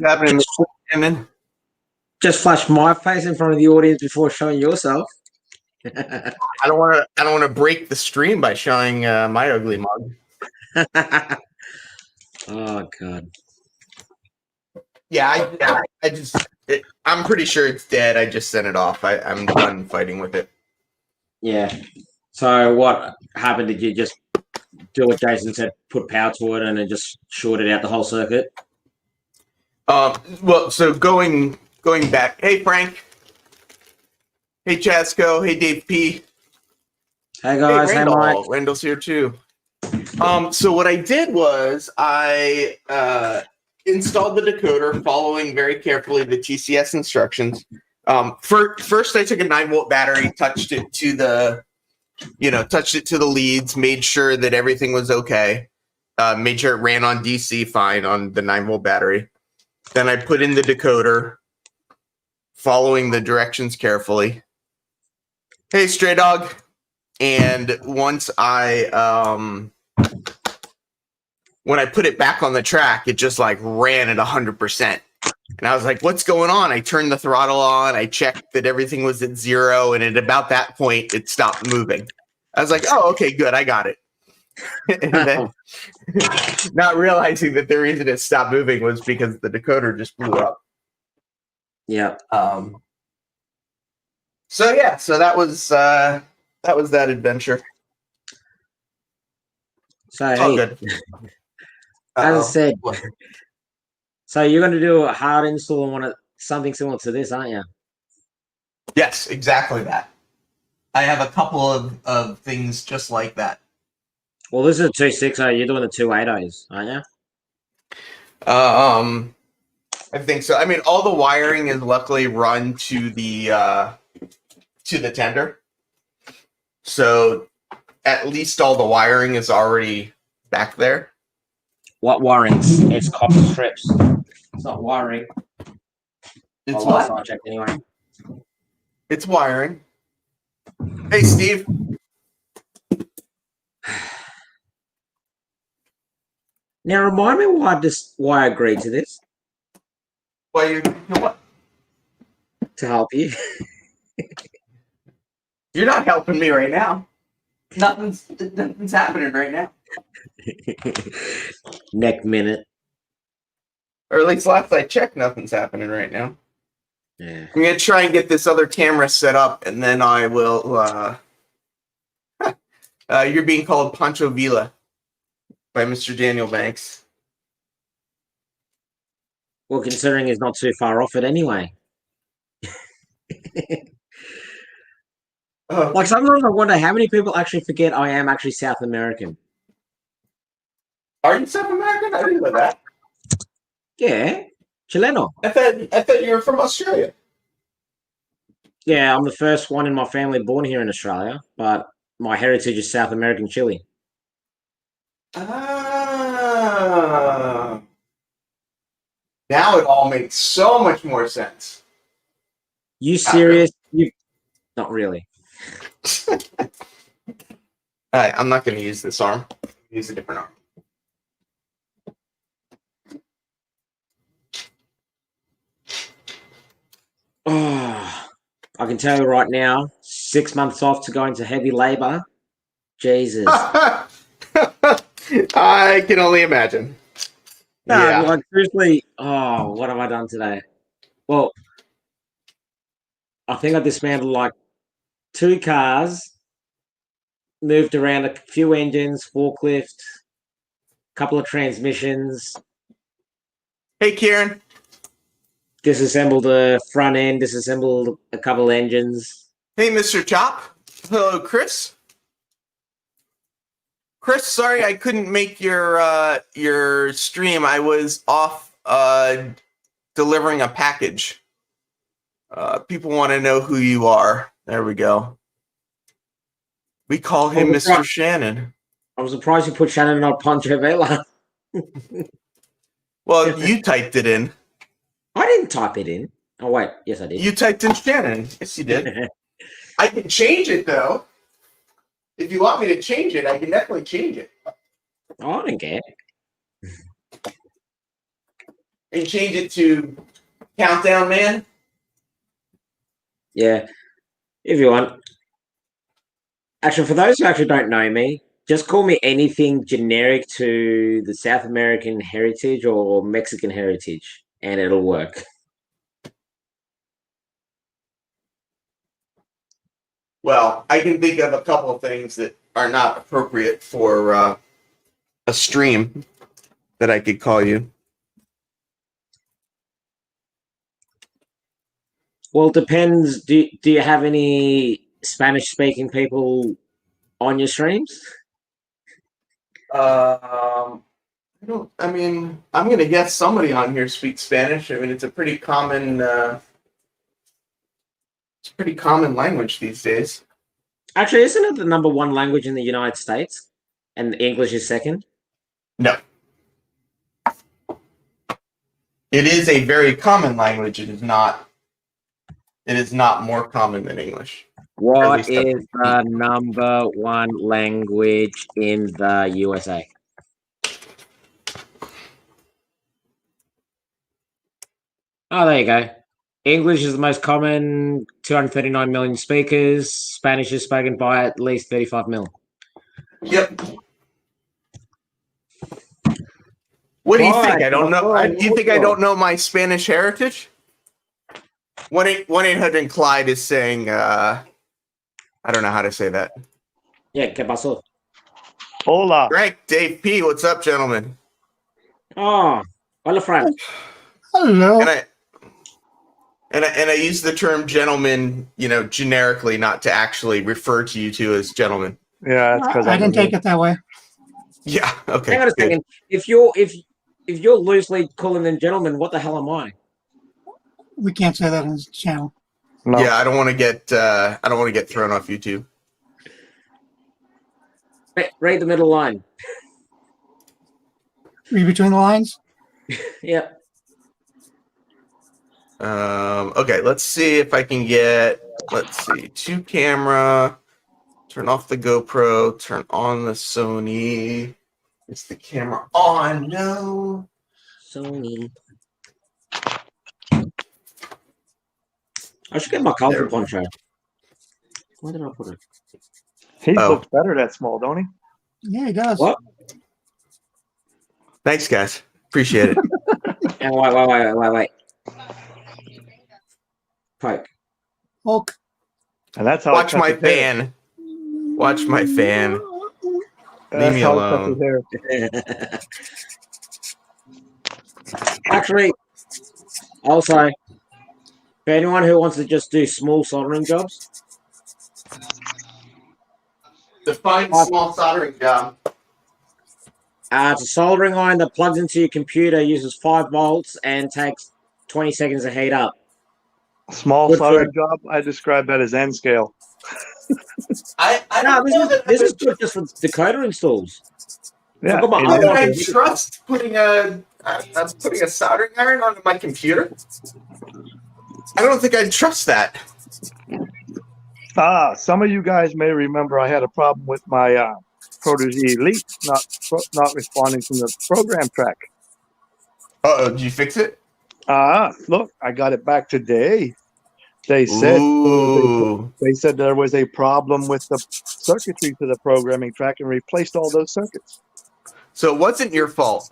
happening, Mr. Just flash my face in front of the audience before showing yourself. I don't want to break the stream by showing my ugly mug. Oh God. Yeah, I'm pretty sure it's dead. I just sent it off. I'm done fighting with it. Yeah. So what happened? Did you just do what Jason said, put power to it, and then just shorted out the whole circuit? Well, so going back. Hey Frank. Hey Chasco. Hey Dave P. Hey guys. Hey Randall. Hey Mike. Randall's here too. So what I did was I installed the decoder following very carefully the TCS instructions. First I took a 9-volt battery, touched it to the leads, made sure that everything was okay. Made sure it ran on DC fine on the 9-volt battery. Then I put in the decoder, following the directions carefully. Hey, Stray Dog. And once when I put it back on the track, it just like ran at 100%. And I was like, what's going on? I turned the throttle on. I checked that everything was at 0. And at about that point, it stopped moving. I was like, oh, okay, good. I got it. And then not realizing that the reason it stopped moving was because the decoder just blew up. Yeah. So that was that adventure. So it's hey, all good. As I said, so you're going to do a hard install on something similar to this, aren't you? Yes, exactly that. I have a couple of things just like that. Well, this is a 2.6. You're doing the 2.8s, aren't you? I think so. I mean, all the wiring is luckily run to the tender, so at least all the wiring is already back there. What wiring? It's copper strips. It's not wiring. It's what? I checked anyway. It's wiring. Hey, Steve. Now remind me why I agreed to this. Why you what? To help you. You're not helping me right now. Nothing's happening right now. Next minute. Or at least last I checked, nothing's happening right now. Yeah. I'm gonna try and get this other camera set up, and then I will. You're being called Pancho Villa by Mr. Daniel Banks. Well, considering he's not too far off it anyway. Like sometimes I wonder how many people actually forget I am actually South American. Are you South American? I didn't know that. Yeah, Chileno. I thought you were from Australia. Yeah, I'm the first one in my family born here in Australia, but my heritage is South American Chile. Ah. Now it all makes so much more sense. You serious? You not really. All right, I'm not going to use this arm. Use a different arm. Oh, I can tell you right now, 6 months off to go into heavy labor. Jesus. I can only imagine. No, like seriously, what have I done today? Well, I think I dismantled like 2 cars, moved around a few engines, forklift, a couple of transmissions. Hey, Kieran. Disassembled the front end, disassembled a couple of engines. Hey, Mr. Chop. Hello, Chris. Chris, sorry I couldn't make your stream. I was off delivering a package. People want to know who you are. There we go. We call him Mr. Shannon. I was surprised you put Shannon and not Pancho Villa. Well, you typed it in. I didn't type it in. Oh, wait. Yes, I did. You typed in Shannon. Yes, you did. I can change it, though. If you want me to change it, I can definitely change it. Oh, I don't care. and change it to Countdown Man? Yeah, if you want. Actually, for those who actually don't know me, just call me anything generic to the South American heritage or Mexican heritage, and it'll work. Well, I can think of a couple of things that are not appropriate for a stream that I could call you. Well, it depends. Do you have any Spanish-speaking people on your streams? I don't. I mean, I'm gonna guess somebody on here speaks Spanish. I mean, it's a pretty common. It's a pretty common language these days. Actually, isn't it the number one language in the United States, and English is second? No, it is a very common language. It is not. It is not more common than English. What least is the number one language in the USA? Oh, there you go. English is the most common, 239 million speakers. Spanish is spoken by at least 35 mil. Yep. What do you think? I don't know. Do you think I don't know my Spanish heritage? 1-800-Clyde is saying, I don't know how to say that. Yeah, ¿qué pasó? Hola. Frank, Dave P, what's up, gentlemen? Oh, hola, Frank. Hello. And I use the term gentleman, generically, not to actually refer to you two as gentlemen. Yeah, that's because I didn't take it that way. Yeah. Okay. Hang on a good. second. If you're loosely calling them gentlemen, what the hell am I? We can't say that on this channel. No. Yeah, I don't want to get thrown off YouTube. Read the middle line. Read between the lines. Yep. Okay, let's see if I can get. Let's see, 2 camera. Turn off the GoPro. Turn on the Sony. Is the camera on? No. Sony. I should get my colorful poncho. Where did I put it? He Oh. looks better that small, don't he? Yeah, he does. What? Thanks, guys. Appreciate it. And wait. Poke. Hulk. And that's how Watch he cuts my his hair. fan. Watch my fan. That's me how alone. he cuts his hair. Actually, also, for anyone who wants to just do small soldering jobs, Define small soldering job. it's a soldering iron that plugs into your computer, uses 5 volts, and takes 20 seconds to heat up. Small Good soldering job, I describe that as N scale. I No, don't know that this is good just for decoder installs. Yeah. I've got my and How own- would I trust putting a soldering iron onto my computer? I don't think I'd trust that. some of you guys may remember I had a problem with my Protege Elite not responding from the program track. Uh-oh, did you fix it? Look, I got it back today. They said Ooh. they said there was a problem with the circuitry to the programming track and replaced all those circuits. So it wasn't your fault.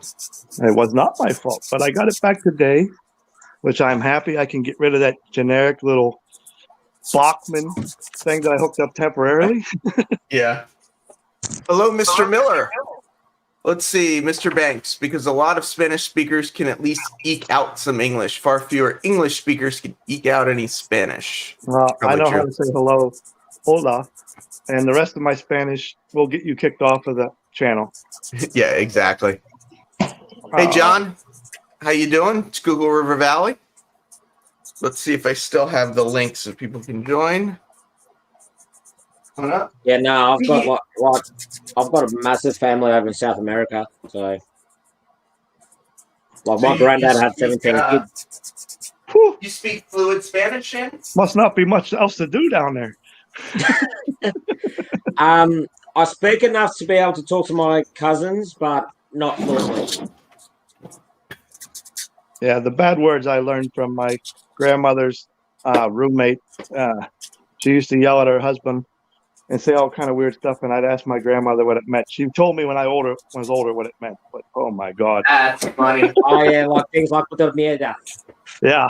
It was not my fault, but I got it back today, which I'm happy I can get rid of that generic little Bachman thing that I hooked up temporarily. Yeah. Hello, Mr. Miller. Let's see, Mr. Banks, because a lot of Spanish speakers can at least eke out some English. Far fewer English speakers can eke out any Spanish. Well, I know how true. to say hello, hola, and the rest of my Spanish will get you kicked off of the channel. Yeah, exactly. Hey, John, how you doing? It's Google River Valley. Let's see if I still have the link so people can join. Coming up. Yeah, no, I've got I've got a massive family over in South America, so my granddad had 17 kids. Whew, You speak fluent Spanish, Shannon? must not be much else to do down there. I speak enough to be able to talk to my cousins, but not fluently. Yeah, the bad words I learned from my grandmother's roommate. She used to yell at her husband and say all kind of weird stuff, and I'd ask my grandmother what it meant. She told me when I was older what it meant, but oh my god, That's funny. Oh yeah, like things like puta mierda, yeah.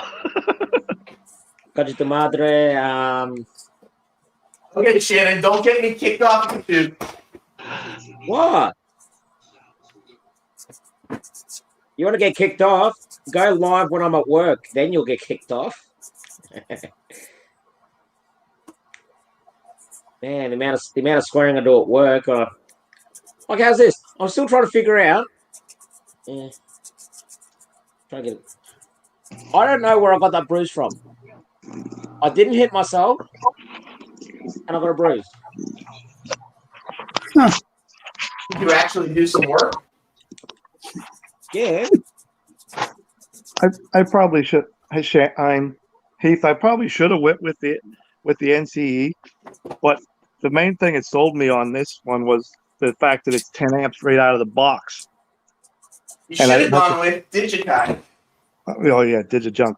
coche tu madre. Okay, Shannon, don't get me kicked off YouTube. What? You want to get kicked off? Go live when I'm at work. Then you'll get kicked off. Man, the amount of swearing I do at work. Like, how's this? I'm still trying to figure out. Yeah. Trying to get. I don't know where I got that bruise from. I didn't hit myself, and I got a bruise. Did you actually do some work? Yeah. I probably should. I'm Heath. I probably should have went with the NCE, but the main thing it sold me on this one was the fact that it's 10 amps right out of the box. You should have gone with Digikai. Oh yeah, Digijunk.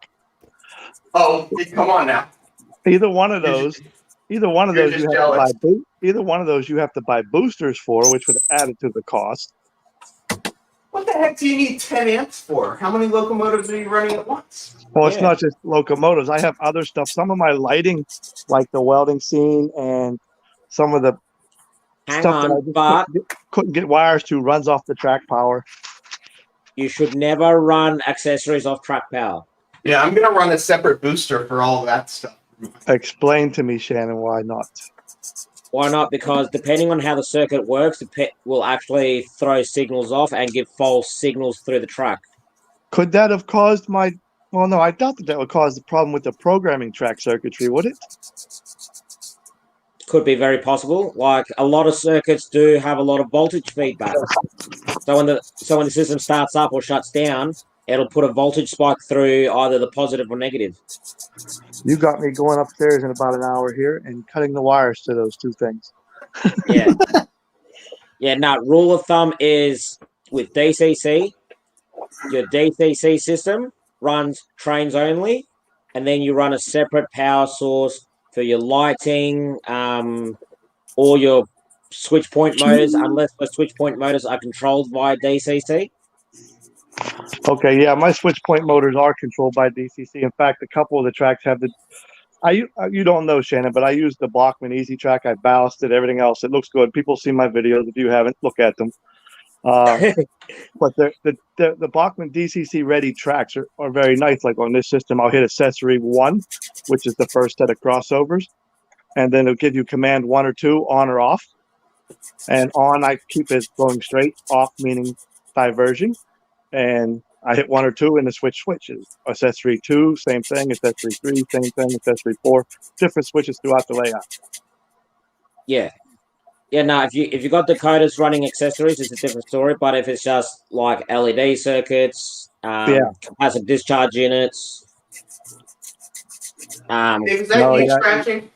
Oh, come on now. Either one of those you have to buy. Either one of those you have to buy boosters for, which would add it to the cost. What the heck do you need 10 amps for? How many locomotives are you running at once? Well, it's not just locomotives. I have other stuff. Some of my lighting, like the welding scene and some of the stuff that I just couldn't get wires to, runs off the track power. You should never run accessories off track power. Yeah, I'm going to run a separate booster for all of that stuff. Explain to me, Shannon, why not? Why not? Because depending on how the circuit works, the pet will actually throw signals off and give false signals through the track. Could that have caused my... Well, no, I doubt that would cause the problem with the programming track circuitry, would it? Could be very possible. Like, a lot of circuits do have a lot of voltage feedback. So when the system starts up or shuts down, it'll put a voltage spike through either the positive or negative. You got me going upstairs in about an hour here and cutting the wires to those two things. Yeah. Yeah, no, rule of thumb is with DCC, your DCC system runs trains only, and then you run a separate power source for your lighting, or your switch point motors, unless the switch point motors are controlled by DCC. Okay, yeah, my switch point motors are controlled by DCC. In fact, a couple of the tracks have the... you don't know, Shannon, but I use the Blockman Easy Track. I ballasted everything else. It looks good. People see my videos. If you haven't, look at them. But the Blockman DCC ready tracks are very nice. Like on this system, I'll hit accessory 1, which is the first set of crossovers, and then it'll give you command 1 or 2 on or off. And on, I keep it going straight. Off meaning diverging, and I hit 1 or 2 and the switches. Accessory 2, same thing. Accessory 3, same thing. Accessory 4, different switches throughout the layout. Yeah. Yeah, no, if you got decoders running accessories, it's a different story. But if it's just like LED circuits, capacitive discharge units, Is that you scratching?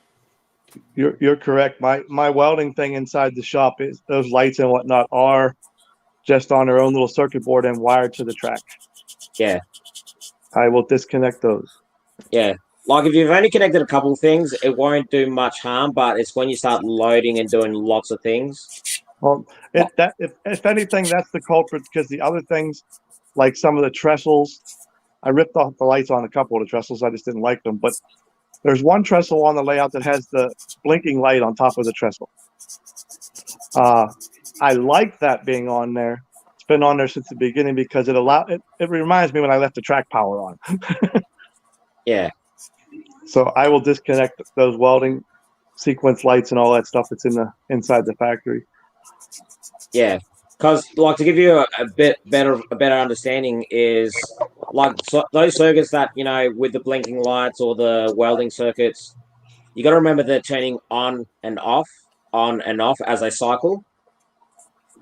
You're correct. My welding thing inside the shop is those lights and whatnot are just on their own little circuit board and wired to the track. Yeah. I will disconnect those. Yeah. Like if you've only connected a couple of things, it won't do much harm, but it's when you start loading and doing lots of things. Well, if anything, that's the culprit, because the other things, like some of the trestles, I ripped off the lights on a couple of the trestles. I just didn't like them. But there's one trestle on the layout that has the blinking light on top of the trestle. I like that being on there. It's been on there since the beginning because it reminds me when I left the track power on. Yeah. So I will disconnect those welding sequence lights and all that stuff that's inside the factory. Yeah, because like to give you a better understanding is like those circuits that with the blinking lights or the welding circuits, you got to remember they're turning on and off as they cycle.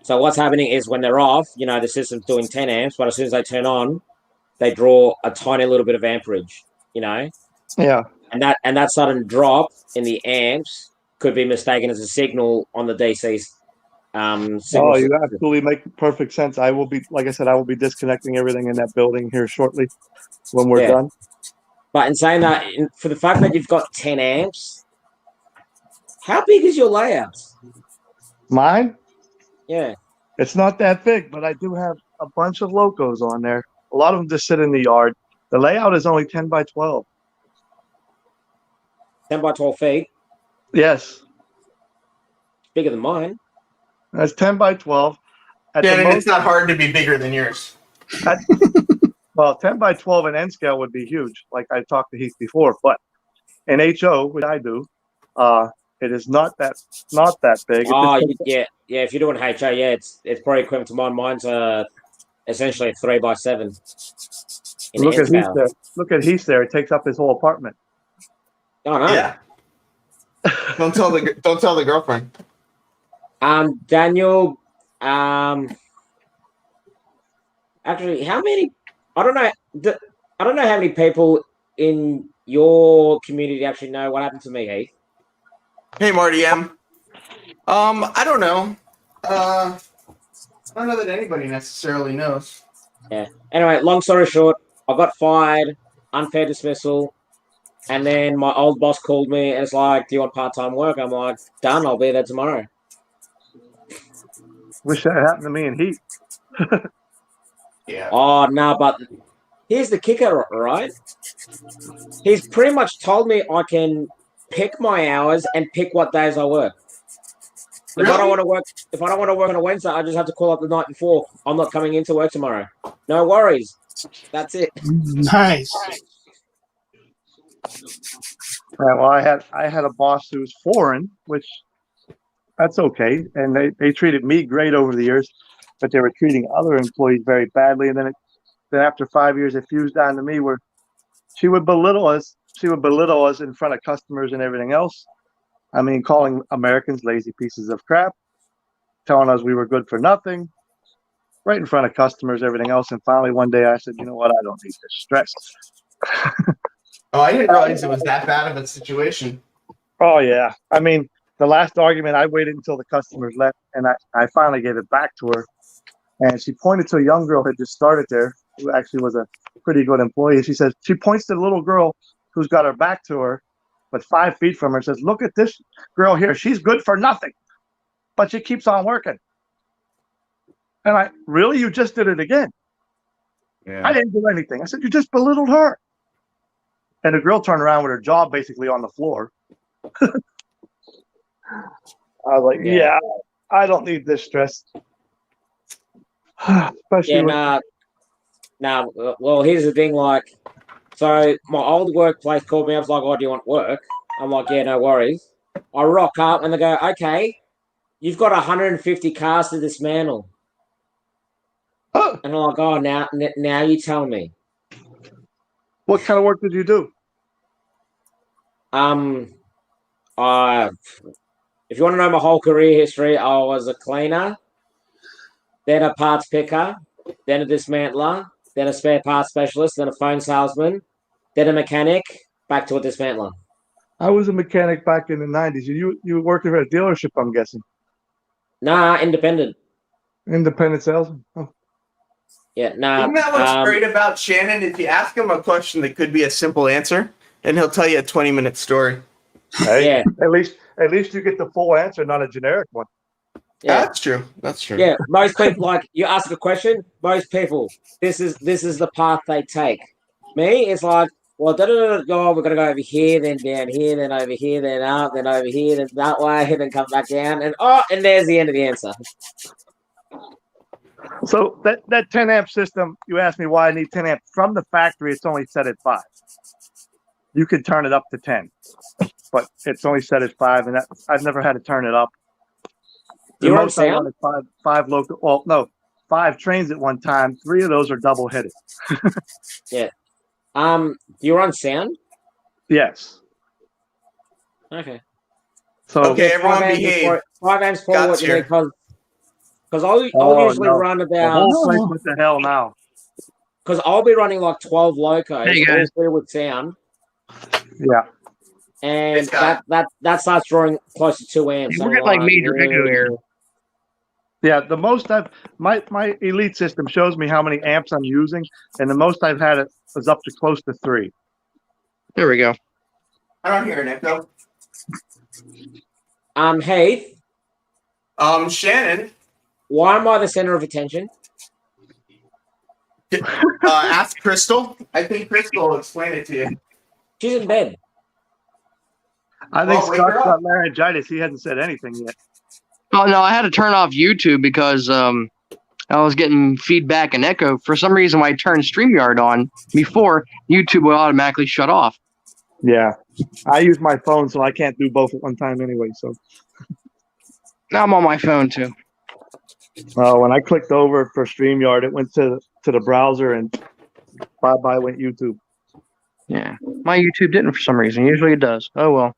So what's happening is when they're off, the system's doing 10 amps, but as soon as they turn on, they draw a tiny little bit of amperage. Yeah. And that sudden drop in the amps could be mistaken as a signal on the DC signal. Oh, you absolutely make perfect sense. I will be, like I said, I will be disconnecting everything in that building here shortly when we're done. But in saying that, for the fact that you've got 10 amps, how big is your layout? Mine? Yeah. It's not that big, but I do have a bunch of locos on there. A lot of them just sit in the yard. The layout is only 10 by 12. 10 by 12 feet. Yes. Bigger than mine. That's 10 by 12. Shannon, it's not hard to be bigger than yours. Well, 10 by 12 in N scale would be huge, like I talked to Heath before. But in HO, which I do, it is not that big. Oh, yeah. If you're doing HO, it's probably equivalent to mine. Mine's essentially a 3 by 7. Look at Heath there. Look at Heath there. It takes up his whole apartment. Oh no. Yeah. Don't tell the girlfriend. Daniel. Actually, how many? I don't know. I don't know how many people in your community actually know what happened to me, Heath. Hey, Marty M. I don't know. I don't know that anybody necessarily knows. Yeah. Anyway, long story short, I got fired, unfair dismissal, and then my old boss called me and it's like, "Do you want part-time work?" I'm like, "Done. I'll be there tomorrow." Wish that happened to me and Heath. Yeah. Oh no, but here's the kicker, right? He's pretty much told me I can pick my hours and pick what days I work. If I don't want to work on a Wednesday, I just have to call up the night before. I'm not coming into work tomorrow. No worries. That's it. Nice. Well, I had a boss who was foreign, which that's okay, and they treated me great over the years, but they were treating other employees very badly. And then after 5 years, it fused down to me where she would belittle us. She would belittle us in front of customers and everything else. I mean, calling Americans lazy pieces of crap, telling us we were good for nothing, right in front of customers, everything else. And finally, one day I said, you know what? I don't need this stress. Oh, I didn't realize it was that bad of a situation. Oh, yeah. I mean, the last argument, I waited until the customers left, and I finally gave it back to her. And she pointed to a young girl who had just started there, who actually was a pretty good employee. She says, she points to the little girl who's got her back to her, but 5 feet from her, says, "Look at this girl here. She's good for nothing, but she keeps on working." And really? You just did it again. Yeah. I didn't do anything. I said, you just belittled her. And the girl turned around with her jaw basically on the floor. I was like, yeah, I don't need this stress. Especially well, here's the thing, like, so my old workplace called me up, was like, "Oh, do you want work?" I'm like, "Yeah, no worries." I rock up and they go, "Okay, you've got 150 cars to dismantle." Huh. And I'm like, "Oh, now you tell me." What kind of work did you do? If you want to know my whole career history, I was a cleaner, then a parts picker, then a dismantler, then a spare parts specialist, then a phone salesman, then a mechanic, back to a dismantler. I was a mechanic back in the 90s. You were working for a dealership, I'm guessing. Nah, independent. Independent salesman. Oh. Yeah, nah. Isn't that what's great about Shannon? If you ask him a question that could be a simple answer, then he'll tell you a 20-minute story. Hey, yeah. At least you get the full answer, not a generic one. Yeah, that's true. That's true. Yeah, most people, like, you ask a question, most people, this is the path they take. Me, it's like, well, we're gonna go over here, then down here, then over here, then up, then over here, then that way, and then come back down, and there's the end of the answer. So that 10 amp system, you asked me why I need 10 amp. From the factory, it's only set at 5. You could turn it up to 10, but it's only set at 5, and I've never had to turn it up. The most I run is five local. Well, no, 5 trains at one time. 3 of those are double headed. Yeah. Do you run sound? Yes. Okay. So okay, everyone behave. 5 amps for what you need, because I'll usually run about. The whole place went to hell now. Because I'll be running like 12 locos, hey guys. all with sound. Yeah. And that starts drawing close to 2 amps. We're getting like major echo here. Yeah, the most my Elite system shows me how many amps I'm using, and the most I've had it is up to close to 3. There we go. I don't hear an echo. Heath, Shannon, why am I the center of attention? ask Crystal. I think Crystal will explain it to you. She's in bed. I think Well, wake Scott's her up. got laryngitis. He hasn't said anything yet. Oh no, I had to turn off YouTube because I was getting feedback and echo. For some reason, when I turned StreamYard on before, YouTube would automatically shut off. Yeah, I use my phone, so I can't do both at one time anyway. So Now I'm on my phone too. when I clicked over for StreamYard, it went to the browser, and bye went YouTube. Yeah, my YouTube didn't for some reason. Usually it does. Oh well.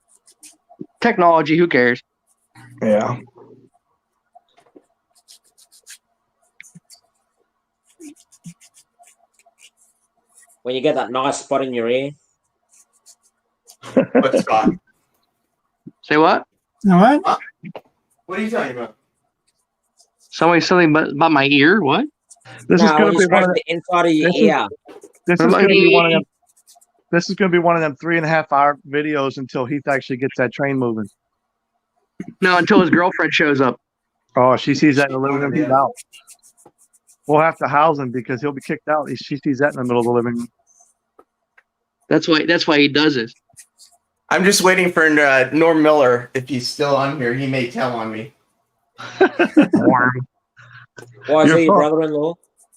Technology, who cares? Yeah. When you get that nice spot in your ear. What spot? Say what? All right. What are you talking about? Somebody something about my ear? What? This is No, going when to you be one scratch of the inside of your this is- ear. this is going to be one of them. This is going to be one of them 3.5-hour videos until Heath actually gets that train moving. No, until his girlfriend shows up. Oh, she sees that in the living room. He's out. We'll have to house him because he'll be kicked out. She sees that in the middle of the living room. That's why he does this. I'm just waiting for Norm Miller. If he's still on here, he may tell on me. Warm. Why is Your he your phone- brother-in-law?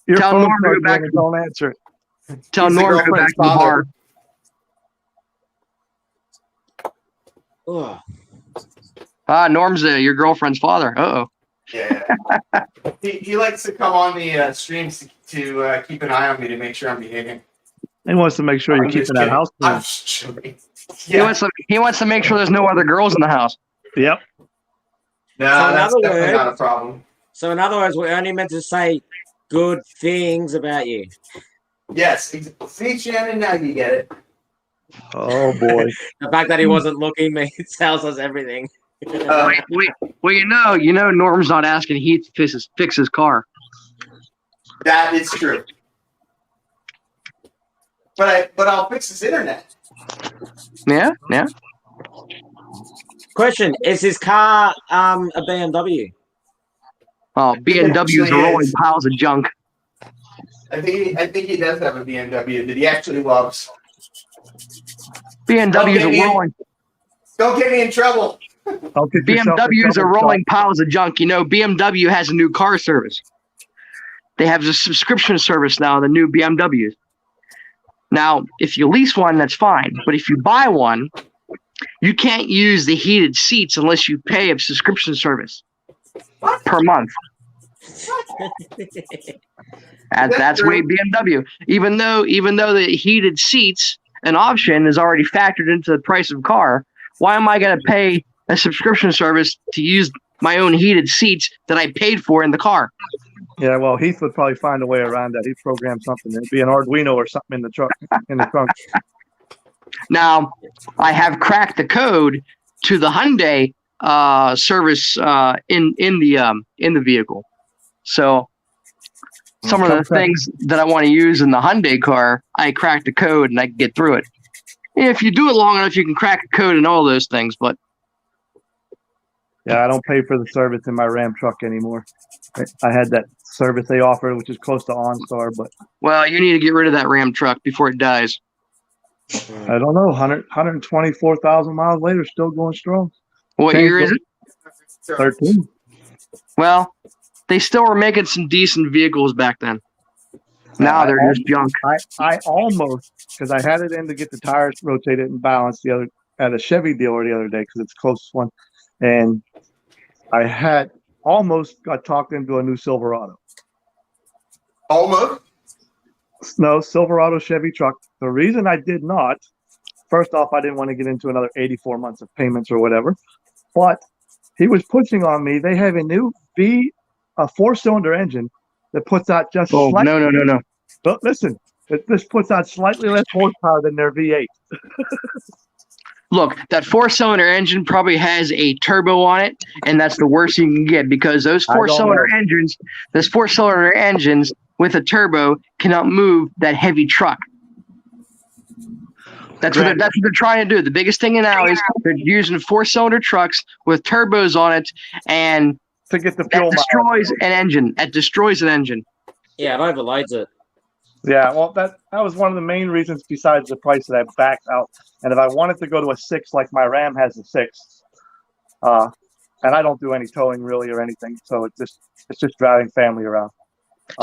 Your Tell phone Norm to go starts back ringing, to- don't answer it. Tell He's the Norm to go back to girlfriend's the bar. Ugh. Norm's your girlfriend's father. Uh-oh. Yeah. he likes to come on the streams to keep an eye on me to make sure I'm behaving. He wants to make sure you're I'm just keeping that kidding. house I'm clean. just joking. He Yeah. wants to make sure there's no other girls in the house. Yep. No, So in that's other definitely words- not a problem. So in other words, we're only meant to say good things about you. Yes. See, Shannon, now you get it. Oh boy. The fact that he wasn't looking tells us everything. Wait. Well, you know, Norm's not asking Heath to fix his car. That is true. But I'll fix his internet. Yeah. Question: is his car a BMW? Oh, BMWs actually are rolling is. piles of junk. I think he does have a BMW that he actually loves. BMWs are Okay, rolling. Don't get me in trouble. Don't get yourself in BMWs are trouble, rolling piles of junk. You know, BMW has a new car service. They have a subscription service now, the new BMWs. Now, if you lease one, that's fine. But if you buy one, you can't use the heated seats unless you pay a subscription service What? per month. That's way BMW. Even though the heated seats, an option, is already factored into the price of a car, why am I going to pay a subscription service to use my own heated seats that I paid for in the car? Yeah, well, Heath would probably find a way around that. He'd program something. It'd be an Arduino or something in the truck, in the trunk. Now, I have cracked the code to the Hyundai service in the vehicle. So some of the things that I want to use in the Hyundai car, I cracked the code and I can get through it. If you do it long enough, you can crack the code and all those things. But Yeah, I don't pay for the service in my Ram truck anymore. I had that service they offered, which is close to OnStar, but well, you need to get rid of that Ram truck before it dies. I don't know. 124,000 miles later, still going strong. What year is it? 13. Well, they still were making some decent vehicles back then. Now they're just junk. I almost, because I had it in to get the tires rotated and balanced at a Chevy dealer the other day because it's the closest one, and I had almost got talked into a new Silverado. Almost. No, Silverado Chevy truck. The reason I did not, first off, I didn't want to get into another 84 months of payments or whatever, but he was pushing on me. They have a new a 4-cylinder engine that puts out just slightly. No. But listen, this puts out slightly less horsepower than their V8. Look, that 4-cylinder engine probably has a turbo on it, and that's the worst you can get because those I don't 4-cylinder know. engines, those 4-cylinder engines with a turbo cannot move that heavy truck. That's what they're trying to do. The biggest thing now is they're using 4-cylinder trucks with turbos on it, and To get the that fuel destroys an engine. That destroys an engine. Yeah, it overloads it. Yeah, well, that was one of the main reasons besides the price that I backed out. And if I wanted to go to a 6, like my Ram has a 6, and I don't do any towing really or anything, so it's just driving family around.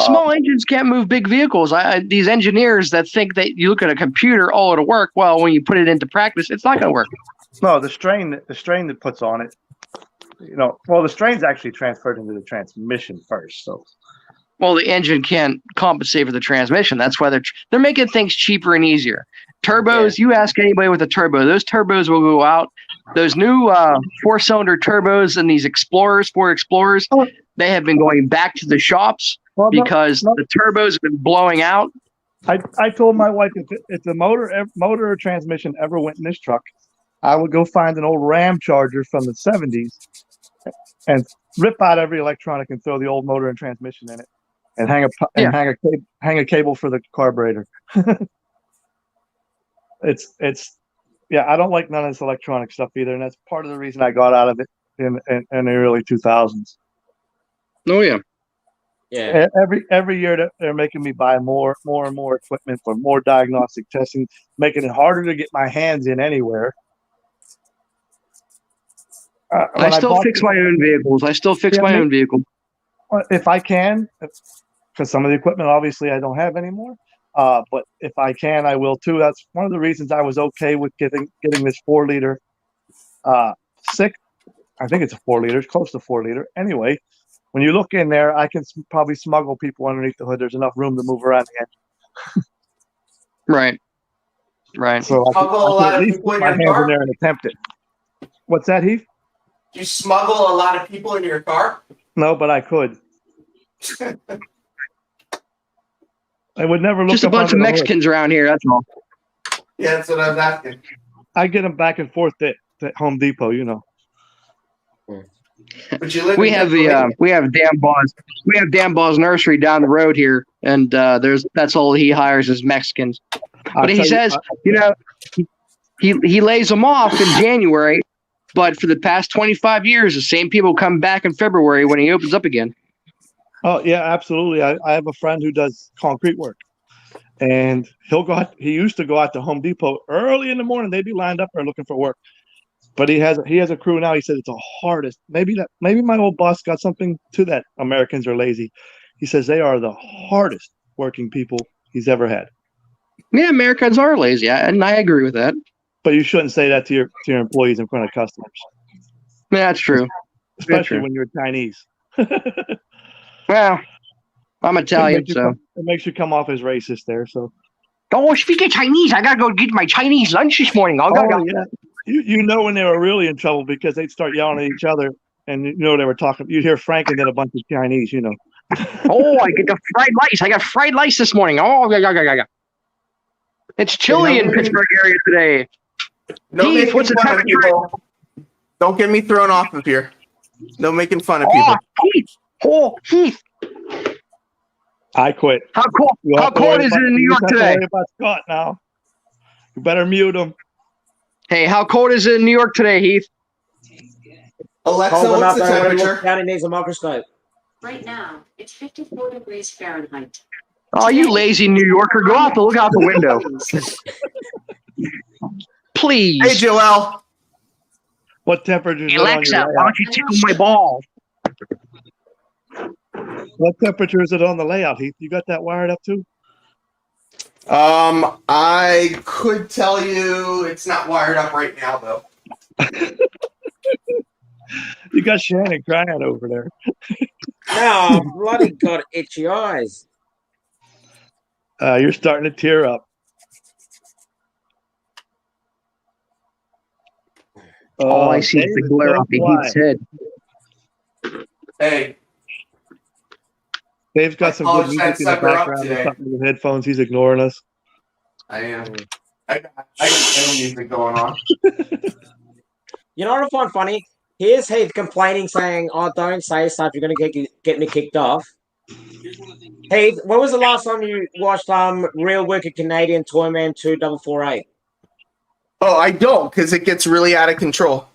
Small engines can't move big vehicles. These engineers that think that you look at a computer, oh, it'll work. Well, when you put it into practice, it's not going to work. No, the strain that puts on it, the strain's actually transferred into the transmission first. So, well, the engine can't compensate for the transmission. That's why they're making things cheaper and easier. Turbos, you ask anybody with a turbo, those turbos will go out. Those new 4-cylinder turbos and these Ford Explorers, they have been going back to the shops because the turbos have been blowing out. I told my wife if the motor or transmission ever went in this truck, I would go find an old Ram Charger from the 70s and rip out every electronic and throw the old motor and transmission in it, and hang a cable for the carburetor. I don't like none of this electronic stuff either, and that's part of the reason I got out of it in the early 2000s. Oh yeah. Yeah. Every year they're making me buy more and more equipment for more diagnostic testing, making it harder to get my hands in anywhere. I still fix my own vehicles. If I can, because some of the equipment obviously I don't have anymore. But if I can, I will too. That's one of the reasons I was okay with getting this 4-liter. Sick. I think it's a 4-liter. It's close to 4-liter. Anyway, when you look in there, I can probably smuggle people underneath the hood. There's enough room to move around the engine. Right. So I Smuggle a lot of people in your hands car? in there and attempt it. What's that, Heath? Do you smuggle a lot of people in your car? No, but I could. I would never look Just a up bunch of under the hood. Mexicans around here. That's all. Yeah, that's what I was asking. I get them back and forth at Home Depot, But you live We in have Pennsylvania. we have Dan Ball's nursery down the road here, and that's all he hires is Mexicans. But he says, he lays them off in January, but for the past 25 years, the same people come back in February when he opens up again. Oh yeah, absolutely. I have a friend who does concrete work, and he used to go out to Home Depot early in the morning. They'd be lined up there looking for work. But he has a crew now. He said it's the hardest. Maybe my old boss got something to that. Americans are lazy. He says they are the hardest working people he's ever had. Yeah, Americans are lazy, and I agree with that. But you shouldn't say that to your employees in front of customers. Yeah, that's true. Especially when you're Chinese. Well, I'm Italian, so it makes you come off as racist there. So. Oh, speaking of Chinese, I gotta go get my Chinese lunch this morning. Yeah. You know when they were really in trouble because they'd start yelling at each other, and they were talking. You'd hear Frank and then a bunch of Chinese. Oh, I get the fried rice. I got fried rice this morning. Oh, yeah. It's chilly in Pittsburgh area today. No Heath, what's the temperature? People. Don't get me thrown off of here. No making fun of people. Heath. I quit. How cold is it in New York today? Worry about Scott now. You better mute him. Hey, how cold is it in New York today, Heath? Alexa, Cold what's the enough everybody temperature? looks down and needs a microscope. Right now, it's 54 degrees Fahrenheit. Oh, you lazy New Yorker. Go out to look out the window. Please. Hey, Joel. What temperature is it Alexa, on your why layout? don't you tickle my balls? What temperature is it on the layout, Heath? You got that wired up too? I could tell you it's not wired up right now, though. You got Shannon crying over there. No, bloody got itchy eyes. You're starting to tear up. All I see is the glare off the Heath's head. Hey, Dave's got some good polished music that in the sucker up background. today. Something with headphones. He's ignoring us. I am. I got music going on. You know what I find funny? Here's Heath complaining, saying, "Oh, don't say stuff. You're gonna get me kicked off." Heath, when was the last time you watched Real Wicked Canadian Toyman 2448? Oh, I don't, because it gets really out of control.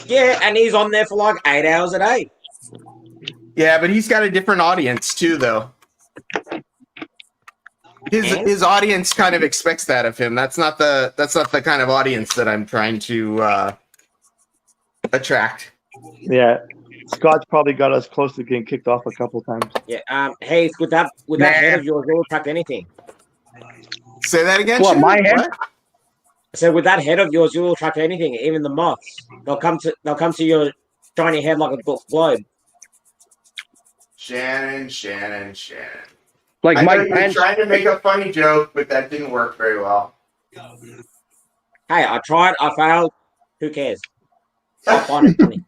Yeah, and he's on there for like 8 hours a day. Yeah, but he's got a different audience too, though. His audience kind of expects that of him. That's not the kind of audience that I'm trying to attract. Yeah, Scott's probably got us close to getting kicked off a couple times. Yeah. Heath, with that head of yours, you'll attract anything. Say that again. What, Shannon? my head? What? So with that head of yours, you'll attract anything, even the moths. They'll come to your shiny head like a globe. Shannon. Like I know Mike you were Pence. trying to make a funny joke, but that didn't work very well. Hey, I tried. I failed. Who cares? I find it funny.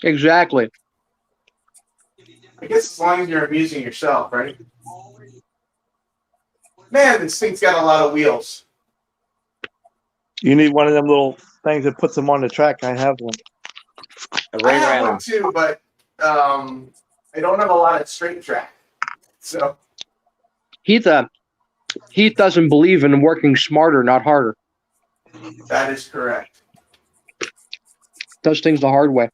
Exactly. I guess as long as you're amusing yourself, right? Man, this thing's got a lot of wheels. You need one of them little things that puts them on the track. I have one. A I have railing. one too, but I don't have a lot of straight track. So Heath doesn't believe in working smarter, not harder. that is correct. Does things the hard way.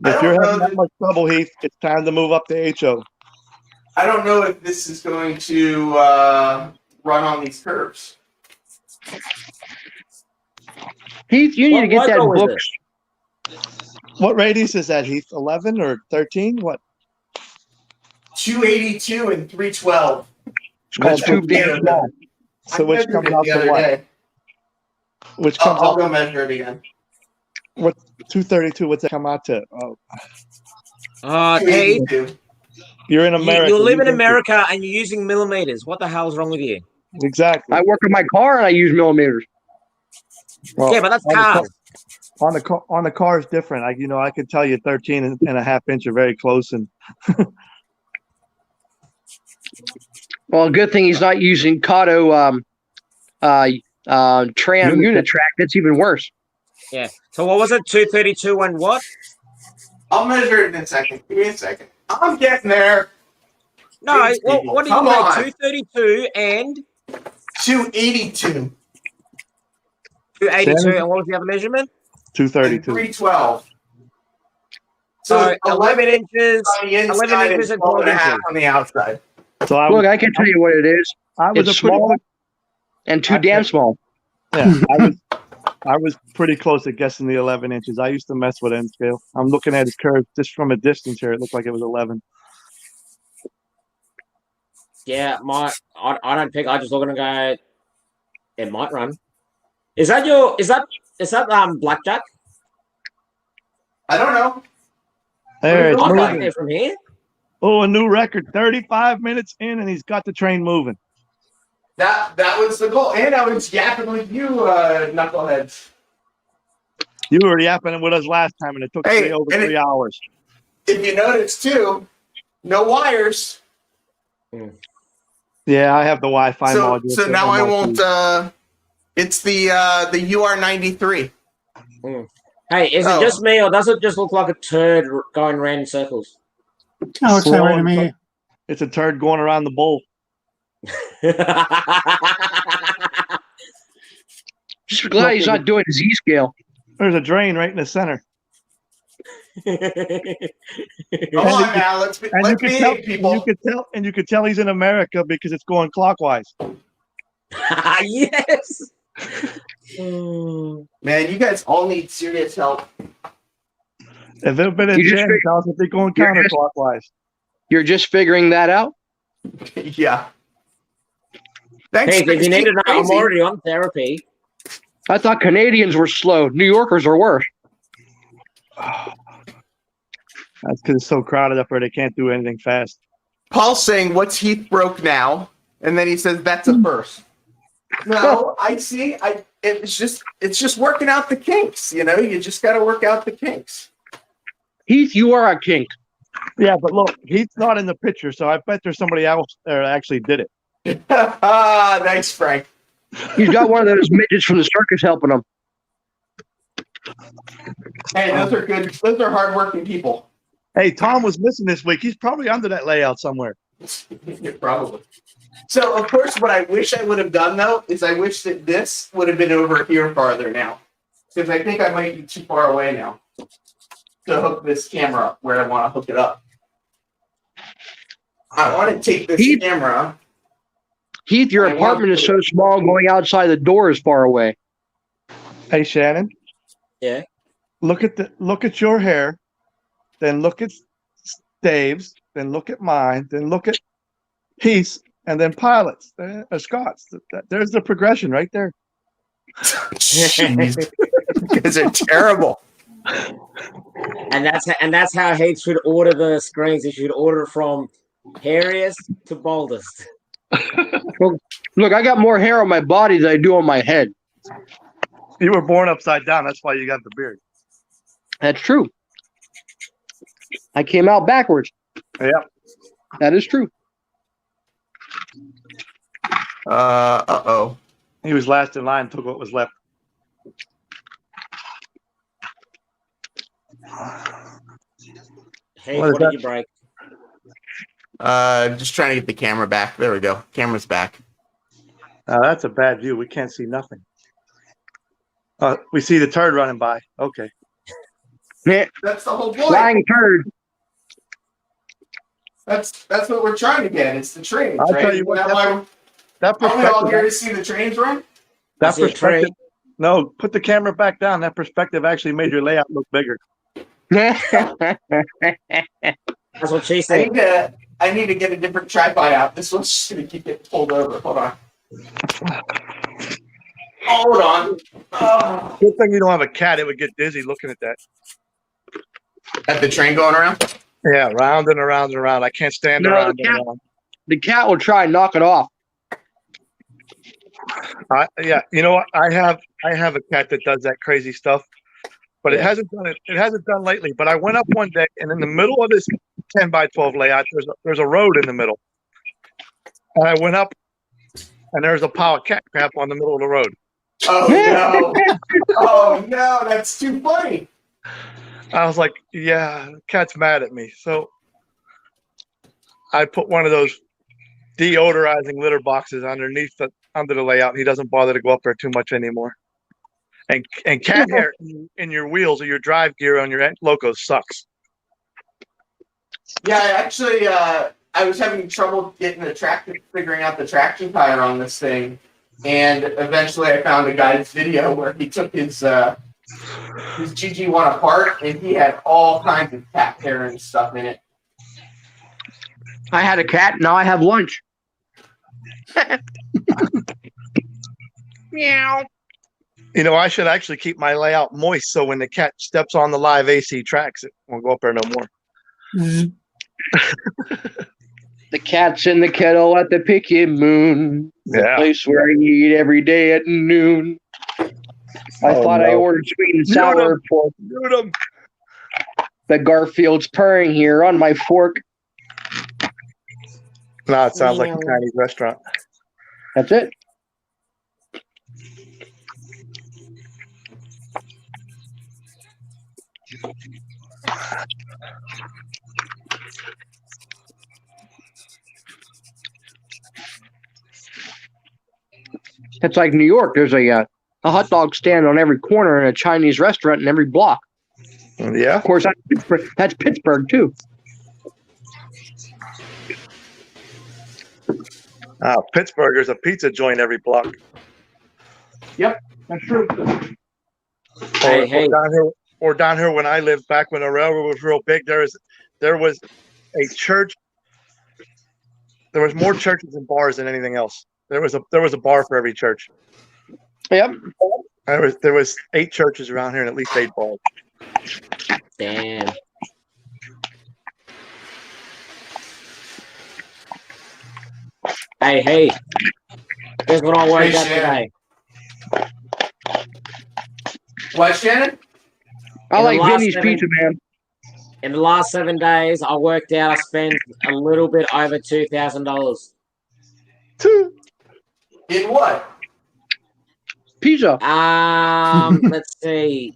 If you're having that much trouble, Heath, it's time to move up to HO. I don't know if this is going to run on these curves. Heath, you need to get What that row is book. What radius is that, Heath? 11 or 13? What? 282 and 312. It's called Which tube comes damn out- small. So which comes out the to other what? day. Which comes I'll out go measure it again. 232? What's that come out to? Oh, Heath, 282. you're in America. you live in get it. America and you're using millimeters. What the hell's wrong with you? Exactly. I work in my car and I use millimeters. Well, Yeah, but that's on the cars. on the car is different. I could tell you 13 and a half inch are very close, and Well, good thing he's not using Kato tram unit track. That's even worse. Yeah. So what was it? 232 and what? I'll measure it in a second. Give me a second. I'm getting there. No, Jeez, what people, do you come mean? on. 232 and 282 282. Shannon? And what was the other measurement? and 232. 312. So 11 inches. on the 11 inside inches and and 12 and a 12 half inches. on the outside. So Look, I can tell you what it is. I was It's a pretty small and too damn small. Yeah, I was pretty close at guessing the 11 inches. I used to mess with N scale. I'm looking at his curve just from a distance here. It looked like it was 11. Yeah, I don't pick. I just look and go. It might run. Is that blackjack? I don't know. There, it's I moving. like it from here. Oh, a new record. 35 minutes in, and he's got the train moving. That was the goal. And I was yapping with you, knuckleheads. You were yapping with us last time, and it took Hey, over and 3 hours. If you notice, too, no wires. Yeah, I have the Wi-Fi So module. now I won't. It's the UR93. Hey, is it just me, or does it just look like a turd going round in circles? Oh, it's that way to me. It's a turd going around the bowl. Just glad he's not doing Z-scale. There's a drain right in the center. Come on now, let's be people. You could tell he's in America because it's going clockwise. Yes. Man, you guys all need serious help. If they've been in You just Jen, figured- tell us if they're going You're just- counterclockwise. You're just figuring that out? Yeah. Thanks. Hey, if you need to know, I'm Crazy. already on therapy. I thought Canadians were slow. New Yorkers are worse. That's because it's so crowded up there, they can't do anything fast. Paul's saying, "What's Heath broke now?" And then he says, "That's a first." No, I see. It's just working out the kinks. You know, you just got to work out the kinks. Heath, you are a kink. Yeah, but look, he's not in the picture, so I bet there's somebody else there that actually did it. Thanks, Frank. He's got one of those midgets from the circus helping him. Hey, those are good. Those are hardworking people. Hey, Tom was missing this week. He's probably under that layout somewhere. Probably. So, of course, what I wish I would have done, though, is I wish that this would have been over here farther now. Because I think I might be too far away now to hook this camera up where I want to hook it up. I want to take this camera. Heath, your apartment is so small, going outside the door is far away. Hey, Shannon. Yeah. Look at your hair, then look at Dave's, then look at mine, then look at Heath's, and then Pilot's, Scott's. There's the progression right there. Jeez. You guys are terrible. And that's how Heath should order the screens. He should order from hairiest to baldest. Look, I got more hair on my body than I do on my head. You were born upside down. That's why you got the beard. That's true. I came out backwards. Yeah. That is true. Uh-oh. He was last in line, took what was left. Heath, what did you break? Just trying to get the camera back. There we go. Camera's back. That's a bad view. We can't see nothing. We see the turd running by. Okay. Yeah. That's the whole point. Flying turd. That's what we're trying to get. It's the trains, I'll right? tell you what, that are we all perspective. here to see the trains run? That perspective. No, put the camera back down. That perspective actually made your layout look bigger. That's what she said. I need to get a different tripod out. This one's just going to keep getting pulled over. Hold on. Hold on. Oh. Good thing you don't have a cat. It would get dizzy looking at that. At the train going around? Yeah, round and around and around. I can't stand around and around. The cat will try and knock it off. Yeah, you know what? I have a cat that does that crazy stuff, but it hasn't done it. It hasn't done lately. But I went up one day, and in the middle of this 10x12 layout, there's a road in the middle, and I went up, and there's a pile of cat crap on the middle of the road. Oh no! Oh no! That's too funny. I was like, yeah, the cat's mad at me. So I put one of those deodorizing litter boxes underneath under the layout, and he doesn't bother to go up there too much anymore. And cat hair in your wheels or your drive gear on your locos sucks. Yeah, actually, I was having trouble figuring out the traction tire on this thing, and eventually I found a guy's video where he took his GG1 apart, and he had all kinds of cat hair and stuff in it. I had a cat, now I have lunch. Meow. You know, I should actually keep my layout moist so when the cat steps on the live AC tracks, it won't go up there no more. The cat's in the kettle at the Pickin' Moon. The place where I eat every day at noon. I thought I ordered sweet and sour for the Garfield's purring here on my fork. No, it sounds like a Chinese restaurant. That's it. It's like New York. There's a hot dog stand on every corner and a Chinese restaurant in every block. Yeah. Of course, that's Pittsburgh, too. Pittsburgh, there's a pizza joint every block. Yep, that's true. Or down here when I lived back when the railroad was real big, there was a church. There was more churches and bars than anything else. There was a bar for every church. Yep. There was 8 churches around here and at least 8 bars. Damn. Hey. Here's what I worked out today. What, Shannon? I like Vinny's Pizza, man. In the last 7 days, I worked out I spent a little bit over $2,000. In what? Pizza. Let's see.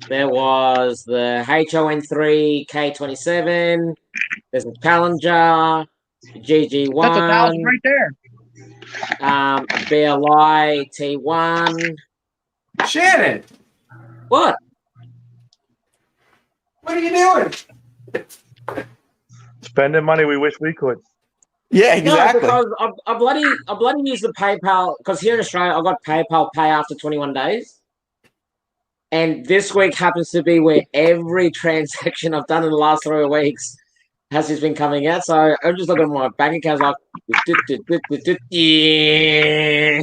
There was the HON3 K27. There's a Challenger, GG1. That's 1,000 right there. A BLI T1. Shannon, What? what are you doing? Spending money we wish we could. Yeah, exactly. No, because I bloody use the PayPal, because here in Australia I got PayPal pay after 21 days. And this week happens to be where every transaction I've done in the last 3 weeks has just been coming out. So I'm just looking at my bank account like yeah.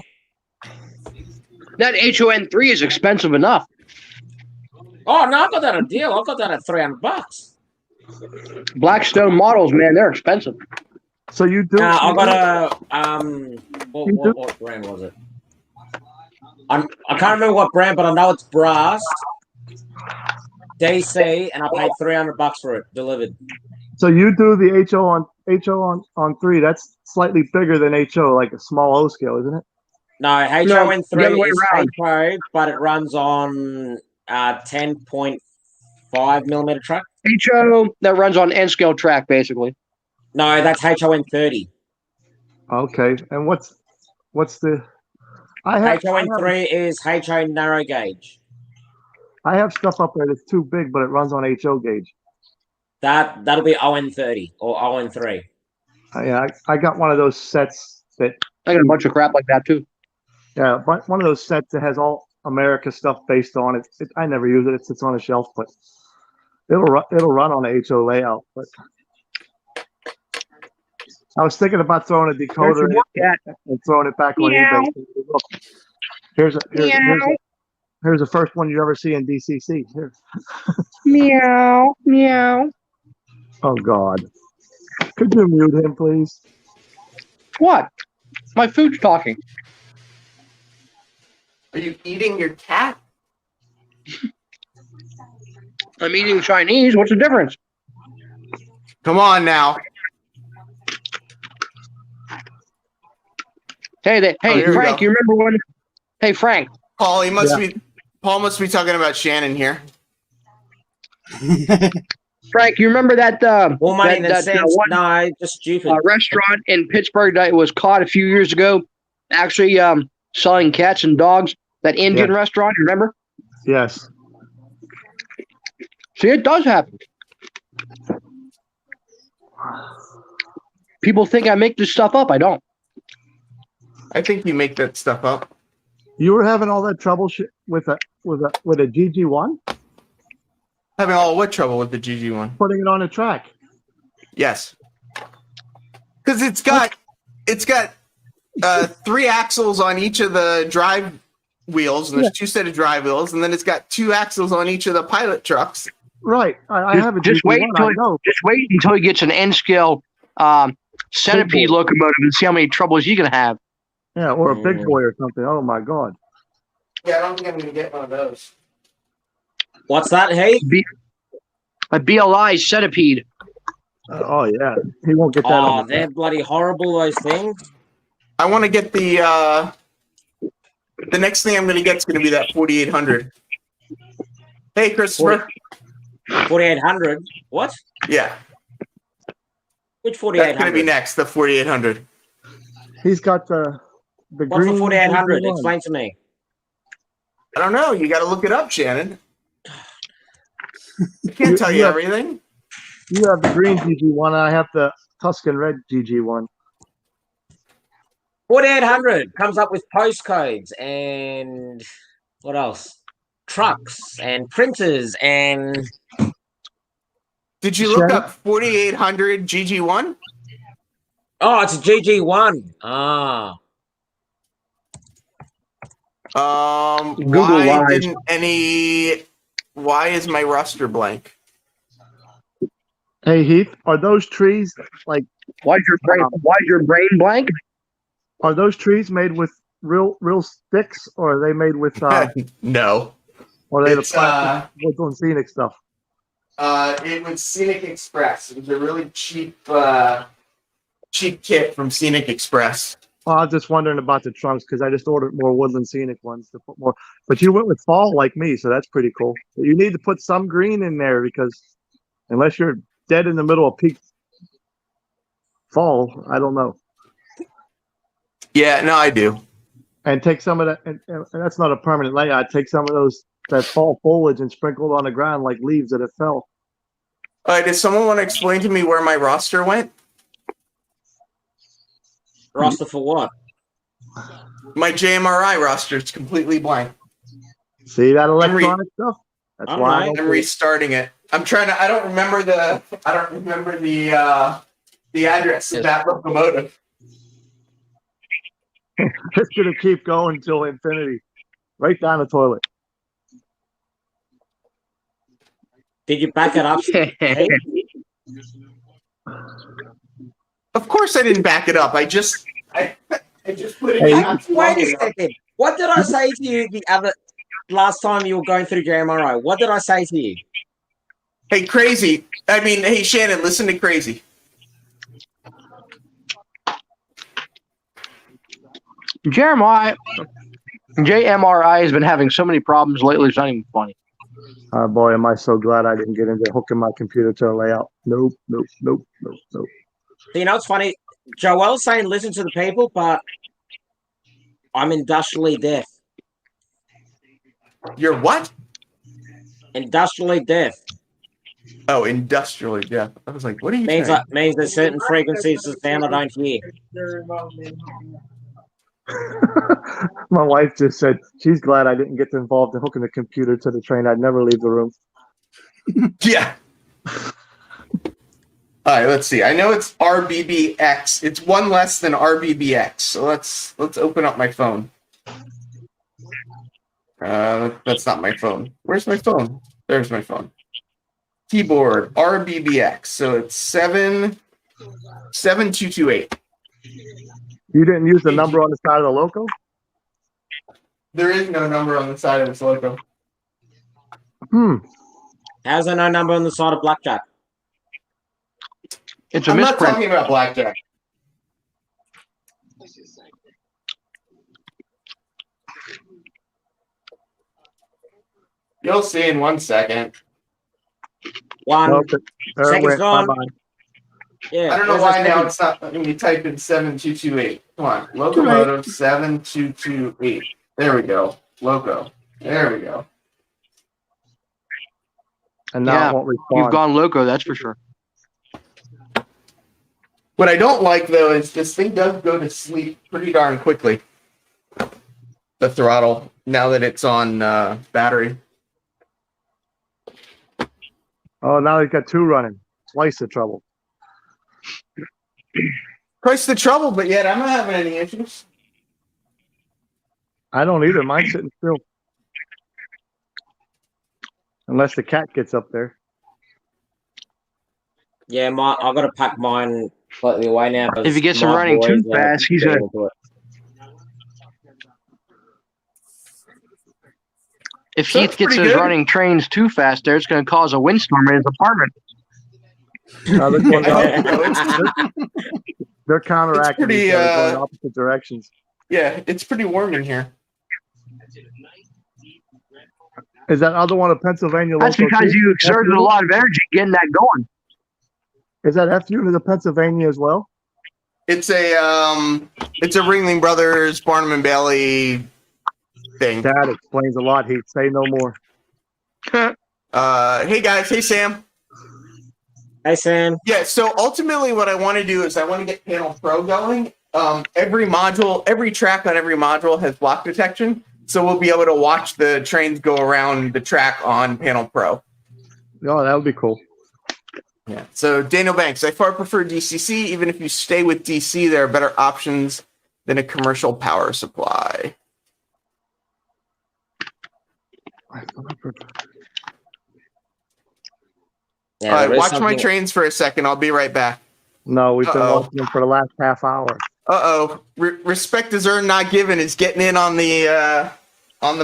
That HON3 is expensive enough. Oh no, I got that a deal. I got that at $300. Blackstone models, man, they're expensive. So you do? I got a what brand was it? I can't remember what brand, but I know it's brass, DC, and I paid $300 for it delivered. So you do the HO on 3. That's slightly bigger than HO, like a small O scale, isn't it? No, No, the other HON3 way is around. HO, but it runs on 10.5 millimeter truck. HO that runs on N scale track, basically. No, that's HON30. Okay. And what's the? I have HON3 is HO narrow gauge. I have stuff up there that's too big, but it runs on HO gauge. That'll be ON30 or ON3. I got one of those sets that. I got a bunch of crap like that too. Yeah, but one of those sets that has all America stuff based on it. I never use it; it sits on a shelf, but it'll run on a HO layout. But I was thinking about throwing a decoder and throwing it back on eBay. Look, here's the first one you ever see in DCC. Here. Meow, meow. Oh God! Could you mute him, please? What? My food's talking. Are you eating your cat? I'm eating Chinese. What's the difference? Come on now. Hey, here we Frank, go. you remember when? Hey, Frank. Paul, Paul must be talking about Shannon here. Frank, you remember that? More money than that sense. one No, just stupid. restaurant in Pittsburgh that was caught a few years ago, actually selling cats and dogs. That Indian restaurant, you remember? Yes. See, it does happen. People think I make this stuff up. I don't. I think you make that stuff up. You were having all that trouble with a GG1, Having all what trouble with the GG1? putting it on a track. Yes. Because it's got 3 axles on each of the drive wheels, and there's 2 set of drive wheels, and then it's got 2 axles on each of the pilot trucks. Right. I have a Just GG1. wait I know. until he gets an N scale centipede locomotive and see how many troubles you're gonna have. Yeah, or a big boy or something. Oh my God. Yeah, I don't think I'm going to get one of those. What's that, hey? A BLI centipede. Oh yeah, he won't get that. Oh, they're bloody horrible, those things. I want to get the next thing I'm going to get is going to be that 4800. Hey, Christopher. 4800. What? Yeah, Which 4800? that's going to be next, the 4800. He's got the What's green. the 4800? GG1. Explain to me. I don't know. You got to look it up, Shannon. I can't tell you everything. You have the green GG1, and I have the Tuscan red GG1. 4800 comes up with postcodes and what else? Trucks and printers and Did you look up 4800 GG1? oh, it's a GG1. Ah, Google lies. Why is my roster blank? Hey Heath, are those trees like? Why's your brain blank? Are those trees made with real sticks, or are they made with? No. Or are they the It's, plastic Woodland Scenic stuff? It was Scenic Express. It was a really cheap cheap kit from Scenic Express. Well, I was just wondering about the trunks because I just ordered more Woodland Scenic ones to put more. But you went with fall like me, so that's pretty cool. You need to put some green in there because unless you're dead in the middle of peak fall, I don't know. Yeah, no, I do. And take some of that, and that's not a permanent layout. Take some of that fall foliage and sprinkle it on the ground like leaves that have fell. All right, does someone want to explain to me where my roster went? Roster for what? My JMRI roster is completely blank. See that electronic stuff? That's All why right. I'm restarting it. I'm trying to. I don't remember the address of that locomotive. It's gonna keep going until infinity, right down the toilet. Did you back it up? Hey? Of course, I didn't back it up. I just put it. Hey, in. Wait a second. What did I say to you the last time you were going through JMRI? What did I say to you? Hey, Crazy. I mean, hey, Shannon, listen to Crazy. JMRI has been having so many problems lately. It's not even funny. Oh boy, am I so glad I didn't get into hooking my computer to a layout. Nope. So, you know, it's funny. Joel's saying listen to the people, but I'm industrially deaf. You're what? Industrially deaf. Oh, industrially, yeah. I was like, what are you Means saying? means there's certain frequencies of sound I don't hear. My wife just said she's glad I didn't get involved in hooking the computer to the train. I'd never leave the room. Yeah. All right, let's see. I know it's RBBX. It's one less than RBBX. So let's open up my phone. That's not my phone. Where's my phone? There's my phone. Keyboard RBBX. So it's 77228. You didn't use the number on the side of the loco? There is no number on the side of this logo. How's there no number on the side of Blackjack? It's a I'm not misprint. talking about blackjack. You'll see in 1 second. One. Okay. There it Seconds went. gone. Bye-bye. Yeah. I don't know where's why that now second? it's not letting me type in 7228. Come on. Locomotive 7228. There we go. Loco. There we go. And now Yeah, it won't respond. You've gone loco, that's for sure. What I don't like though is this thing does go to sleep pretty darn quickly. The throttle, now that it's on battery. Oh, now he's got two running. Twice the trouble. Twice the trouble, but yet I'm not having any issues. I don't either. Mine's sitting still. Unless the cat gets up there. Yeah, I've got to pack mine slightly away now. If he gets him running too fast, he's going gonna. to. If So Heath that's gets pretty his good. running trains too fast, there, it's going to cause a windstorm in his apartment. Now they're going I hope opposite, so. they're counteracting pretty, each other, going opposite directions. Yeah, it's pretty warm in here. Is that other one a Pennsylvania That's loco because too? you exerted a lot of energy getting that going. Is that F unit a Pennsylvania as well? It's a Ringling Brothers Barnum and Bailey thing. That explains a lot, Heath. Say no more. Hey guys, hey Sam. Hey, Sam. Yeah, so ultimately what I want to do is I want to get Panel Pro going. Every track on every module has block detection, so we'll be able to watch the trains go around the track on Panel Pro. Oh, that would be cool. Yeah. So Daniel Banks, I far prefer DCC. Even if you stay with DC, there are better options than a commercial power supply. Yeah, All right, there is watch my something- trains for a second. I'll be right back. No, we've been Uh-oh. watching them for the last half hour. Uh-oh. Respect is earned, not given is getting in on the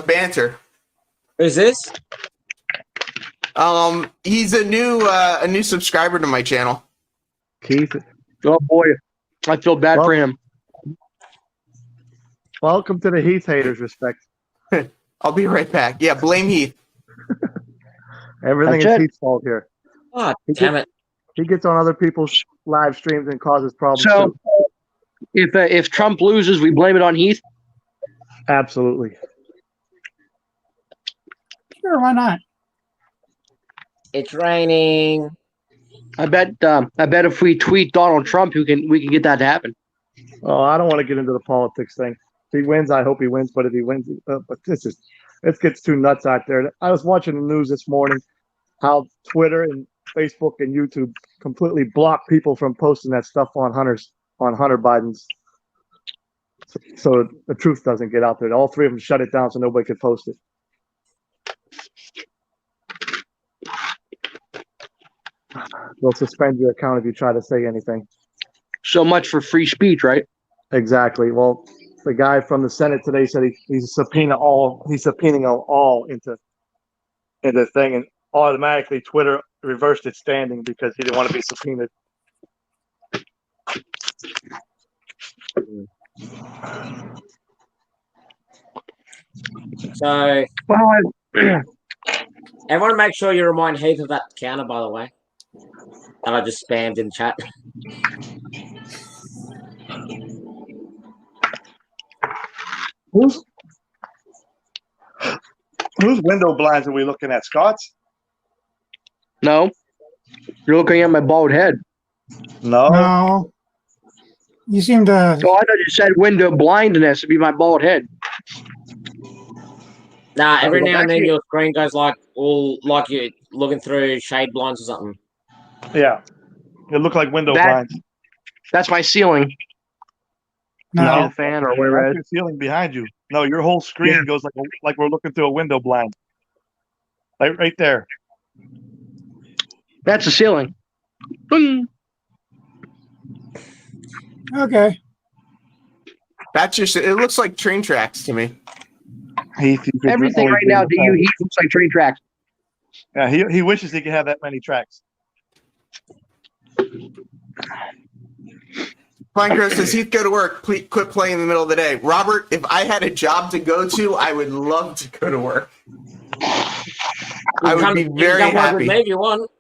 banter. Who's this? He's a new subscriber to my channel. Keith. Oh boy. I feel bad for him. Welcome to the Heath haters. Respect. I'll be right back. Yeah, blame Heath. Everything That's is it. Heath's fault here. Oh, damn it. He gets on other people's live streams and causes problems So, too. if Trump loses, we blame it on Heath. Absolutely. Sure, why not? It's raining. I bet if we tweet Donald Trump, we can get that to happen. Oh, I don't want to get into the politics thing. If he wins, I hope he wins. But if he wins, but it gets too nuts out there. I was watching the news this morning, how Twitter and Facebook and YouTube completely block people from posting that stuff on Hunter Biden's. So the truth doesn't get out there. All three of them shut it down so nobody could post it. They'll suspend your account if you try to say anything. So much for free speech, right? Exactly. Well, the guy from the Senate today said he's subpoenaing all into the thing, and automatically Twitter reversed its standing because he didn't want to be subpoenaed. So, Well, everyone make sure you remind Heath of that counter, by the way. That I just spammed in chat. Whose window blinds are we looking at, Scott's? no, you're looking at my bald head. No. No. You seem to. Oh, I thought you said window blindness would be my bald head. Nah, every well, now and then actually- your screen goes like you're looking through shade blinds or something. Yeah. It looked like window That- blinds. That's my ceiling. No. The fan or whatever. That's your ceiling behind you. No, your whole screen Yeah. goes like we're looking through a window blind. Like right there. That's the ceiling. Boom. Okay. That's just. It looks like train tracks to me. Heath, you could Everything only right do now the to you, phone. he looks like train tracks. Yeah, he wishes he could have that many tracks. Pinecrest says Heath, go to work. Please quit playing in the middle of the day. Robert, if I had a job to go to, I would love to go to work. I would be very you can work with happy. me if you want.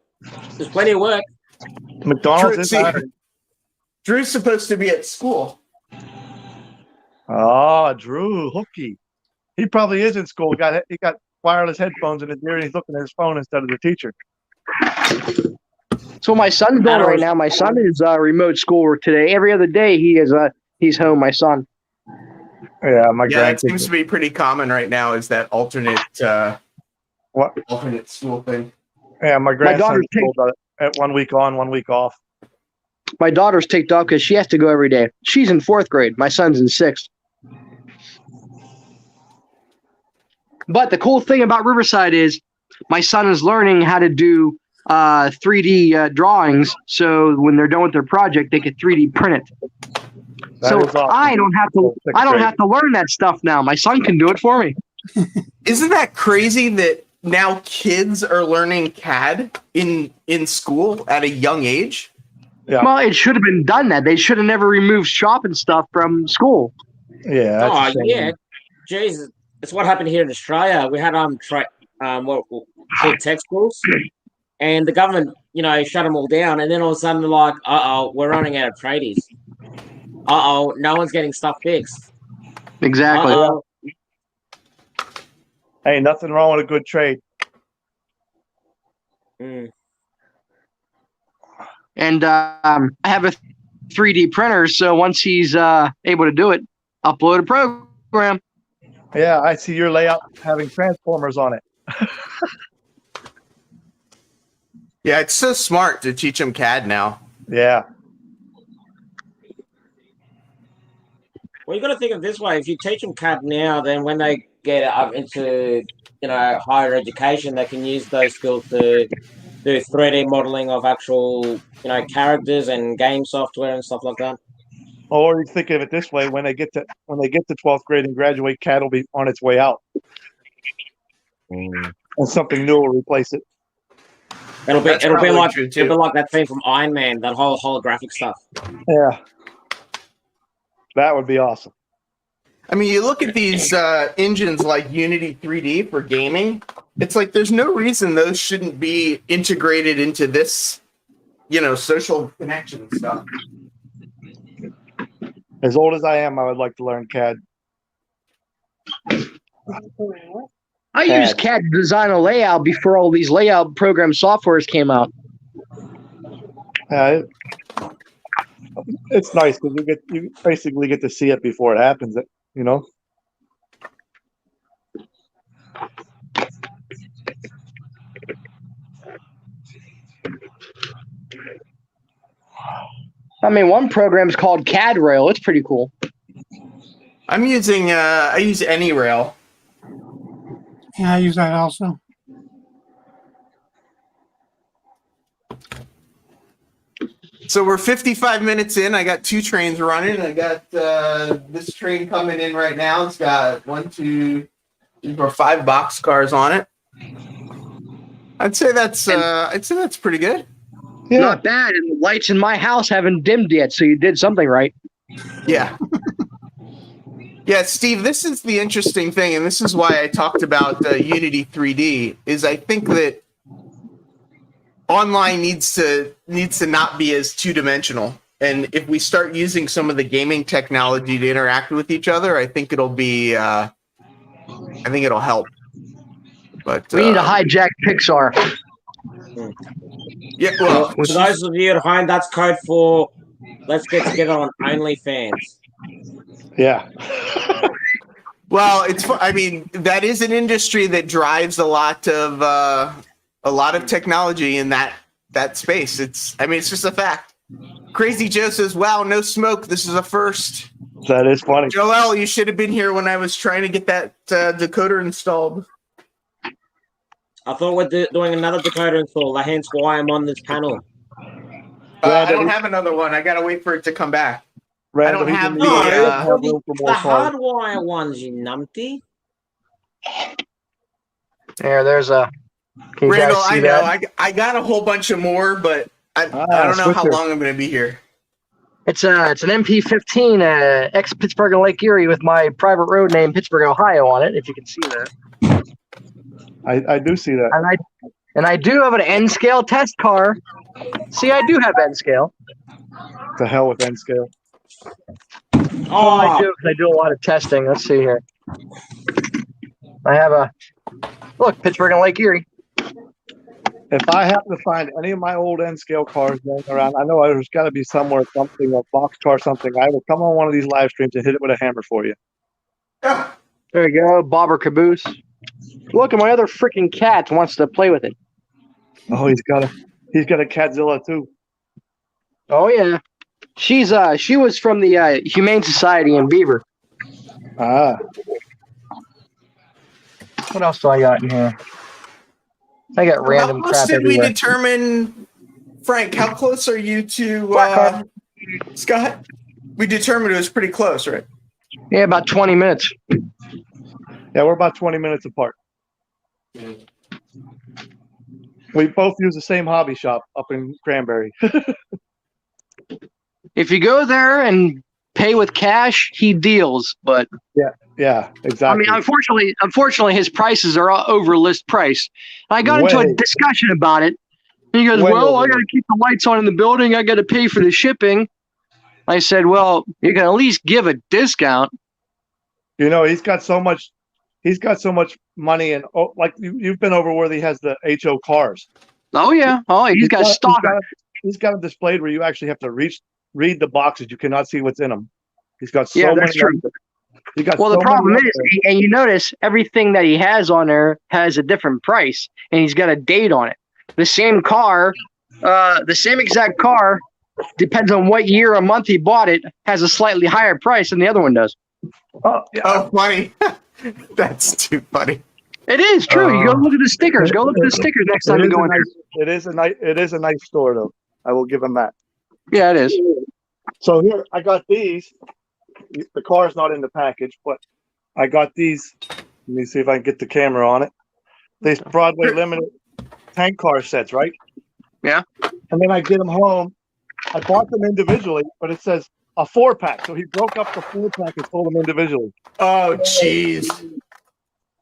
There's plenty of work. McDonald's Drew, is see, hiring. Drew's supposed to be at school. Oh, Drew Hooky. He probably is in school. He got wireless headphones in his ear and he's looking at his phone instead of the teacher. So my son's doing it right now. My son is remote schoolwork today. Every other day he's home. My son. Yeah, my Yeah, that grandkids. seems to be pretty common right now. Is that alternate What? alternate school thing? Yeah, my daughter's grandson's school at 1 week on, 1 week off. My daughter's ticked off because she has to go every day. She's in 4th grade. My son's in 6th. But the cool thing about Riverside is my son is learning how to do 3D drawings. So when they're done with their project, they can 3D print it. That So is awesome. I don't have to. Sixth I don't grade. have to learn that stuff now. My son can do it for me. Isn't that crazy that now kids are learning CAD in school at a young age? Yeah. Well, it should have been done that. They should have never removed shop and stuff from school. Yeah. That's a Oh shame. yeah, Jesus, it's what happened here in Australia. We had called tech schools, and the government, shut them all down. And then all of a sudden, they're like, we're running out of tradies. No one's getting stuff fixed. Exactly. Hey, nothing wrong with a good trade. Mm. And I have a 3D printer, so once he's able to do it, upload a program. Yeah, I see your layout having transformers on it. Yeah, it's so smart to teach them CAD now. Yeah. Well, you got to think of it this way: if you teach them CAD now, then when they get up into higher education, they can use those skills to do 3D modeling of actual characters and game software and stuff like that. Or you think of it this way: when they get to 12th grade and graduate, CAD will be on its way out, and something new will replace it. It'll be That's like probably true, too. it'll be like that thing from Iron Man, that whole holographic stuff. Yeah. That would be awesome. I mean, you look at these engines like Unity 3D for gaming. It's like there's no reason those shouldn't be integrated into this, social connection stuff. As old as I am, I would like to learn CAD. I used CAD to design a layout before all these layout program softwares came out. It's nice because you basically get to see it before it happens. I mean, one program's called CAD Rail. It's pretty cool. I use AnyRail. Yeah, I use that also. So we're 55 minutes in. I got 2 trains running. I got this train coming in right now. It's got 1, 2, 3, 4, 5 boxcars on it. I'd say that's pretty good. Yeah. Not bad. And the lights in my house haven't dimmed yet, so you did something right. Yeah. Yeah, Steve, this is the interesting thing, and this is why I talked about Unity 3D, is I think that online needs to not be as two-dimensional. And if we start using some of the gaming technology to interact with each other, I think it'll help. But We need to hijack Pixar. Yeah, well, For those of you at home, that's code for let's get together on OnlyFans. Yeah. well, that is an industry that drives a lot of technology in that space. It's just a fact. Crazy Joe says, "Wow, no smoke. This is a first." That is funny. Joel, you should have been here when I was trying to get that decoder installed. I thought we're doing another decoder install. Hence why I'm on this panel. I don't have another one. I gotta wait for it to come back. Randall, I don't have The hardwire ones, you numpty. There's a. Can you Randall, guys see I know. that? I got a whole bunch of more, but I don't know how switcher. long I'm going to be here. It's an MP15 ex Pittsburgh and Lake Erie with my private road name Pittsburgh, Ohio on it. If you can see that. I do see that. And I do have an N scale test car. See, I do have N scale. To hell with N scale. Oh, I do because I do a lot of testing. Let's see here. I have look Pittsburgh and Lake Erie. If I happen to find any of my old N scale cars going around, I know there's got to be somewhere something, a box car, something. I will come on one of these live streams and hit it with a hammer for you. There you go, Bobber Caboose. Look, and my other freaking cat wants to play with it. Oh, he's got a Catzilla too. Oh yeah, she was from the Humane Society in Beaver. Ah, What else do I got in here? I got random How close crap did everywhere. we determine, Frank? How close are you to Scott? We determined it was pretty close, right? Yeah, about 20 minutes. yeah, we're about 20 minutes apart. We both use the same hobby shop up in Cranberry. If you go there and pay with cash, he deals. But Yeah, exactly. I mean, unfortunately, his prices are all over list price. I got into a discussion about it. And he goes, Way "Well, over I got to keep the lights on in the building. I got to pay for the shipping." I said, "Well, you can at least give a discount." he's got so much money, and like you've been over where he has the HO cars. Oh yeah, he's got stock. He's got them displayed where you actually have to read the boxes. You cannot see what's in them. He's got so many. That's true. Well, The problem is, and you notice everything that he has on there has a different price, and he's got a date on it. The same car, the same exact car, depends on what year or month he bought it, has a slightly higher price than the other one does. Oh, funny. That's too funny. It is true. You go look at the stickers. Go look at the stickers next time you go in there. It is a nice store, though. I will give him that. Yeah, it is. So here, I got these. The car's not in the package, but I got these. Let me see if I can get the camera on it. These Broadway Limited tank car sets, right? Yeah. And then I get them home. I bought them individually, but it says a 4-pack. So he broke up the 4-pack and sold them individually. Oh, jeez.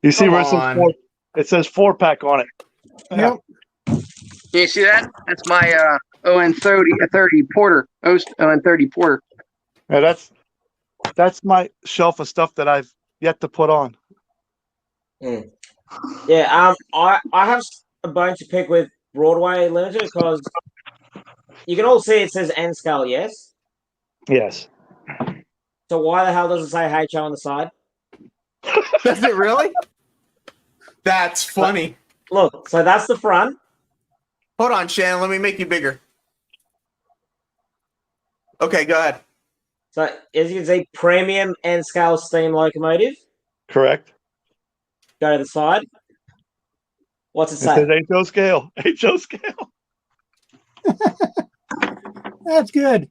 You see Come where it says on. 4? It says 4-pack on it. Yep. Can you see that? That's my ON30 Porter. ON30 Porter. Yeah, that's my shelf of stuff that I've yet to put on. Yeah, I have a bone to pick with Broadway Limited because you can all see it says N scale, yes. Yes. So why the hell does it say HO on the side? Does it really? That's funny. Look, so that's the front. Hold on, Shannon. Let me make you bigger. Okay, go ahead. So as you can see, premium N scale steam locomotive. Correct. Go to the side. What's it It say? says HO scale. HO scale. That's good.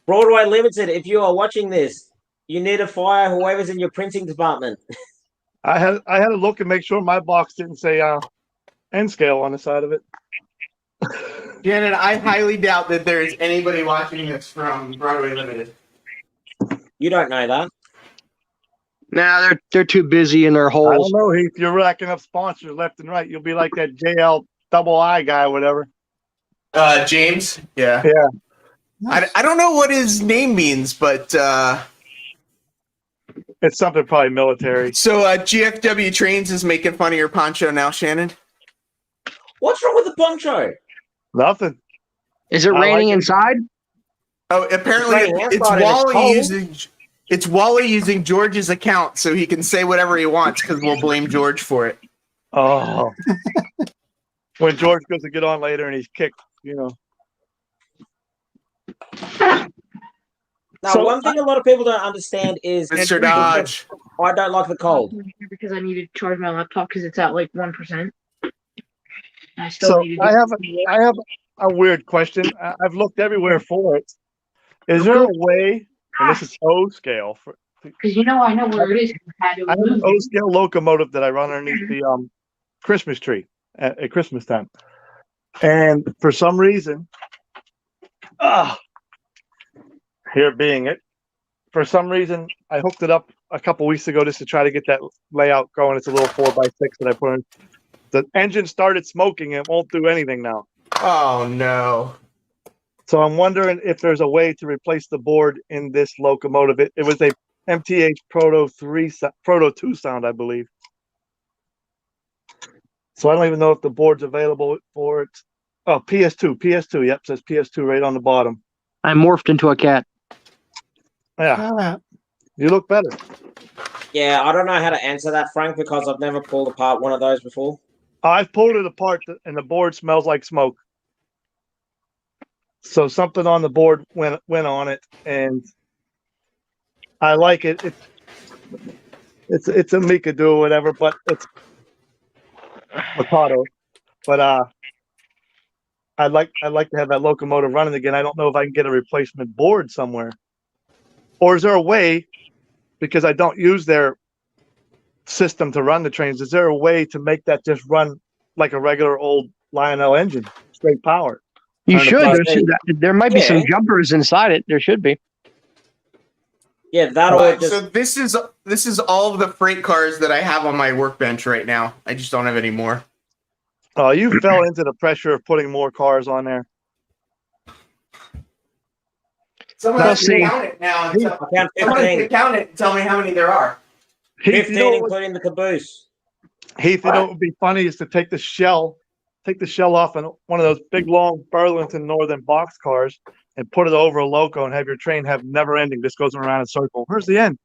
Broadway Limited, if you are watching this, you need to fire whoever's in your printing department. I had to look and make sure my box didn't say N scale on the side of it. Shannon, I highly doubt that there is anybody watching this from Broadway Limited. You don't know that. Nah, they're too busy in their I holes. don't know, Heath. You're racking up sponsors left and right. You'll be like that JL double I guy, whatever. James? Yeah. Yeah. I don't know what his name means, but It's something probably military. so GFW Trains is making fun of your poncho now, Shannon. What's wrong with the poncho? Nothing. Is it I raining like it. inside? Oh, apparently raining it's outside and it's Wally cold. using George's account so he can say whatever he wants because we'll blame George for it. Oh. When George goes to get on later and he's kicked, you know. Now, So, one thing a lot of people don't understand is Mr. Dodge. I don't like the cold. Because I need to charge my laptop because it's at like 1%. I still So need to I have a weird question. I've looked everywhere for it. Is there a way, and this is O scale, because I know where it is. I had to I have an move O it. scale locomotive that I run underneath the Christmas tree at Christmas time. And for some reason, here being it, for some reason, I hooked it up a couple weeks ago just to try to get that layout going. It's a little 4x6 that I put in. The engine started smoking and it won't do anything now. Oh no. So I'm wondering if there's a way to replace the board in this locomotive. It was a MTH Proto 2 sound, I believe. So I don't even know if the board's available for it. Oh, PS2. Yep, says PS2 right on the bottom. I morphed into a cat. Yeah, you look better. Yeah, I don't know how to answer that, Frank, because I've never pulled apart one of those before. I've pulled it apart and the board smells like smoke. So something on the board went on it, and I like it. It's a Mikado or whatever, but it's Mikado. But I'd like to have that locomotive running again. I don't know if I can get a replacement board somewhere, or is there a way? Because I don't use their system to run the trains. Is there a way to make that just run like a regular old Lionel engine, straight power? You Turn the should. plus- There might be some Yeah. jumpers inside it. There should be. Yeah, that or But, just so this is all of the freight cars that I have on my workbench right now. I just don't have any more. Oh, you fell into the pressure of putting more cars on there. Someone Well, has to see. count it now. I count Someone has to 15. count it and tell me how many there are. Heath, 15, you know what, including the caboose. Heath, you know what would be funny is to take the shell off in one of those big long Burlington Northern box cars and put it over a loco and have your train have never ending, just goes around in a circle. Where's the end?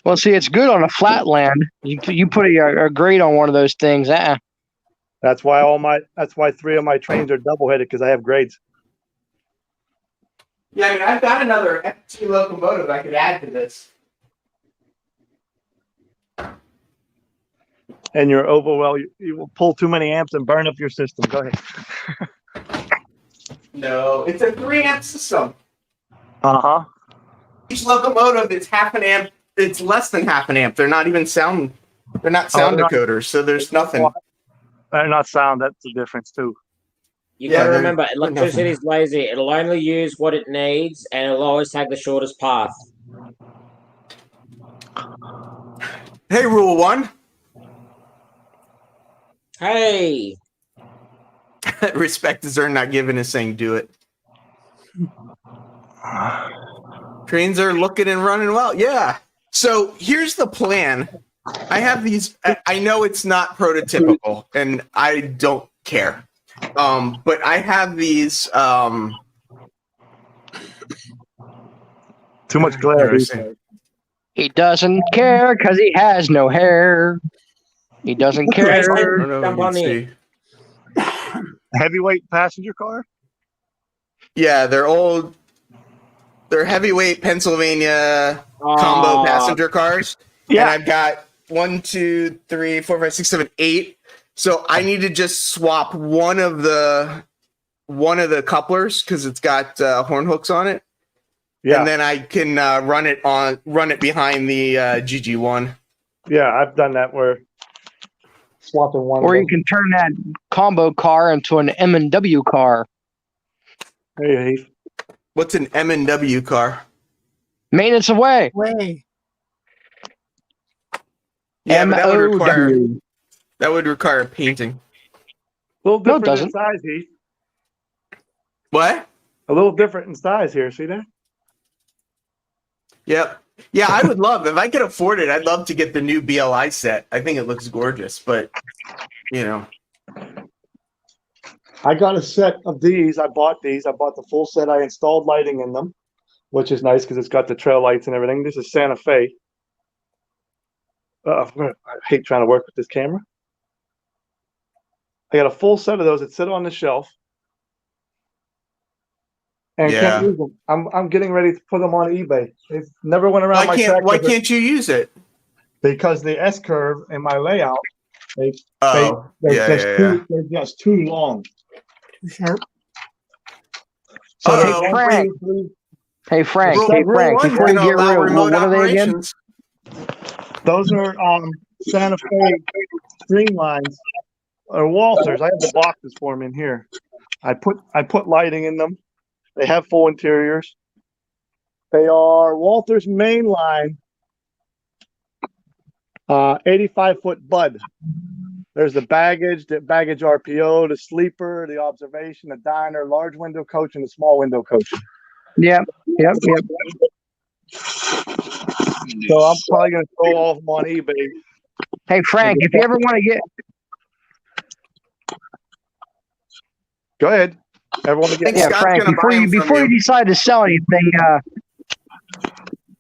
Well, see, it's good on a flat land. You put a grade on one of those things. That's why 3 of my trains are double headed, because I have grades. Yeah, I mean, I've got another FT locomotive I could add to this. And your overwhelm, you will pull too many amps and burn up your system. Go ahead. No, it's a 3-amp system. Uh-huh. Each locomotive is half an amp. It's less than half an amp. They're not even sound. They're not sound they're not- decoders, so there's nothing. They're not sound. That's the difference too. You Yeah, got to they're- remember, they're electricity is lazy. It'll only use what it needs, and it'll always take the shortest path. Hey, rule 1. Hey, Respect is earned, not given is saying do it. Trains are looking and running well. Yeah. So here's the plan. I have these. I know it's not prototypical, and I don't care. But I have these. Too much glare. dude. Interesting. He doesn't care because he has no hair. He doesn't Jason, care. I don't know if jump you on can in. see. Heavyweight passenger car. Yeah, they're old. They're heavyweight Pennsylvania combo passenger cars. Yeah. And I've got 1, 2, 3, 4, 5, 6, 7, 8. So I need to just swap one of the couplers because it's got horn hooks on it. Yeah. And then I can run it behind the GG1. Yeah, I've done that where swapping one. Or of you them. can turn that combo car into an M&W car. Hey, Heath. What's an M&W car? Maintenance away. Way. Yeah, but MOW. that would require painting. A little No, it different in doesn't. size, Heath. What? A little different in size here. See that? Yep. Yeah, I would love, if I could afford it, I'd love to get the new BLI set. I think it looks gorgeous, but you know. I got a set of these. I bought these. I bought the full set. I installed lighting in them, which is nice because it's got the trail lights and everything. This is Santa Fe. I hate trying to work with this camera. I got a full set of those that sit on the shelf. And Yeah. can't use them. I'm getting ready to put them on eBay. They never went around my track Why can't you use it? because the S curve in my layout Oh, they're just too long. Sharp. So Uh-oh. there's Hey, 1, Frank. 2, 3. Hey, Frank. Rule- Hey, Rule Frank. 1's Before you gonna get allow rid of remote what are they again? operations. Those are Santa Fe streamlines or Walters. I have the boxes for them in here. I put lighting in them. They have full interiors. They are Walters mainline 85-foot bud. There's the baggage RPO, the sleeper, the observation, the diner, large window coach, and the small window coach. Yep. So I'm probably going to throw all of them on eBay. Hey, Frank, if you ever want to get... Go ahead. Everyone to get Thanks. Yeah, Scott's Frank, gonna buy 'em from before you you. decide to sell anything,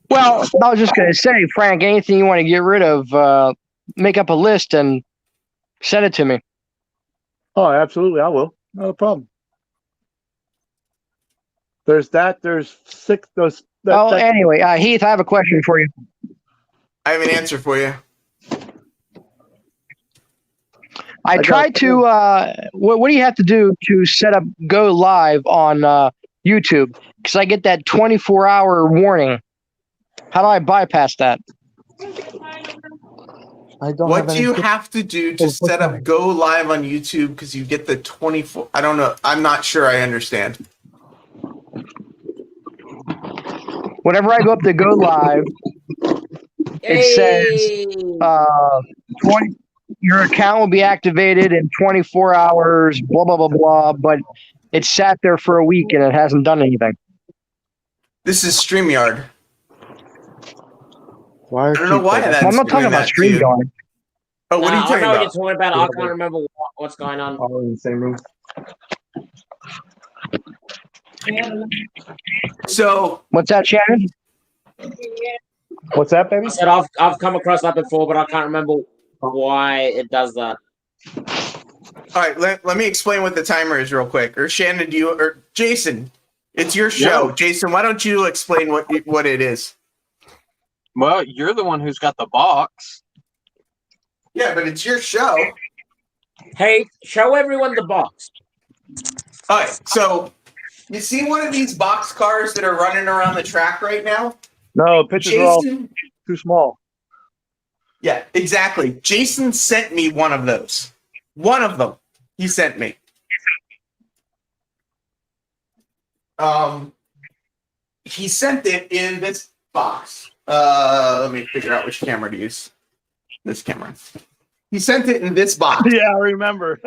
well, I was just going to say, Frank, anything you want to get rid of, make up a list and send it to me. Oh, absolutely. I will. Not a problem. There's that. There's 6. Anyway, Heath, I have a question for you. I have an answer for you. I tried to, what do you have to do to set up go live on YouTube? Because I get that 24-hour warning. How do I bypass that? I don't What have do any- you have to do to set up go live on YouTube? Because you get the 24. I don't know. I'm not sure I understand. Whenever I go up to go live, it says 20. Your account will be activated in 24 hours. Blah blah blah blah. But it sat there for a week and it hasn't done anything. This is StreamYard. Why I don't know why that's I'm not talking doing about that to you. StreamYard. Oh, what are you I talking know what you're about? talking about. I can't remember what's going on. All in the same room. So What's that, Shannon? What's that, baby? I said I've come across that before, but I can't remember why it does that. all right, let me explain what the timer is real quick. Or Shannon, or Jason, it's your show. Yeah. Jason, why don't you explain what it is? Well, you're the one who's got the box. Yeah, but it's your show. Hey, show everyone the box. All right, so you see one of these box cars that are running around the track right now? No, pictures are all Jason, too small. yeah, exactly. Jason sent me one of those. One of them he sent me. he sent it in this box. Let me figure out which camera to use. This camera. He sent it in this box. Yeah, I remember.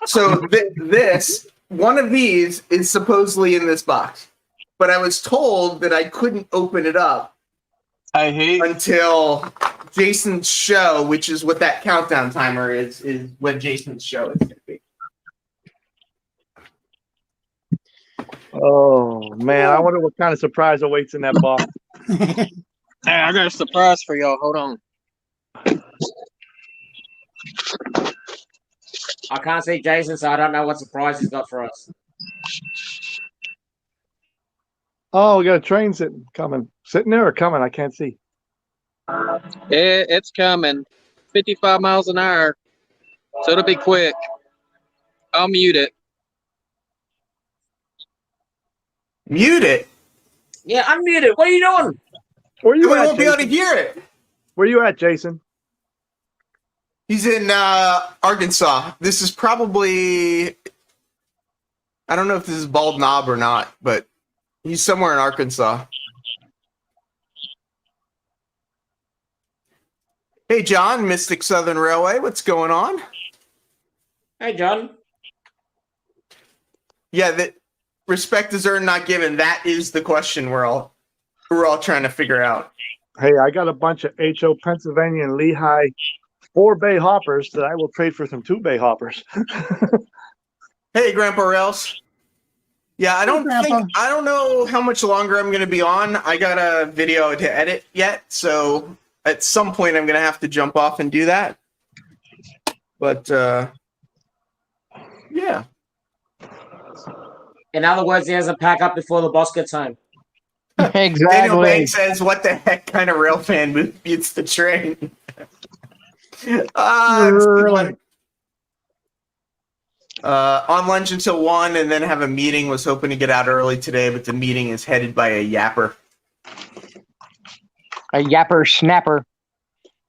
So this one of these is supposedly in this box, but I was told that I couldn't open it up I hate. until Jason's show, which is what that countdown timer is when Jason's show is going to be. Oh man, I wonder what kind of surprise awaits in that box. Hey, I got a surprise for y'all. Hold on. I can't see Jason, so I don't know what surprise he's got for us. Oh, we got a train sitting there or coming? I can't see. It's coming. 55 miles an hour. So it'll be quick. I'll mute it. Mute it. Yeah, unmute it. What are you doing? Where We you at, won't be able to Jason? hear it. Where you at, Jason? He's in Arkansas. This is probably, I don't know if this is Bald Knob or not, but he's somewhere in Arkansas. Hey, John, Mystic Southern Railway, what's going on? Hey, John. Yeah, that respect is earned, not given. That is the question we're all trying to figure out. Hey, I got a bunch of HO Pennsylvania and Lehigh 4-bay hoppers that I will trade for some 2-bay hoppers. Hey, Grandpa Rails. Yeah, I don't Grandpa. I don't know how much longer I'm going to be on. I got a video to edit yet, so at some point I'm going to have to jump off and do that. But yeah. In other words, he has to pack up before the boss gets home. Daniel Exactly. Banks says, "What the heck kind of rail fan mutes the train?" Really? On lunch until 1, and then have a meeting. Was hoping to get out early today, but the meeting is headed by a yapper. A yapper snapper.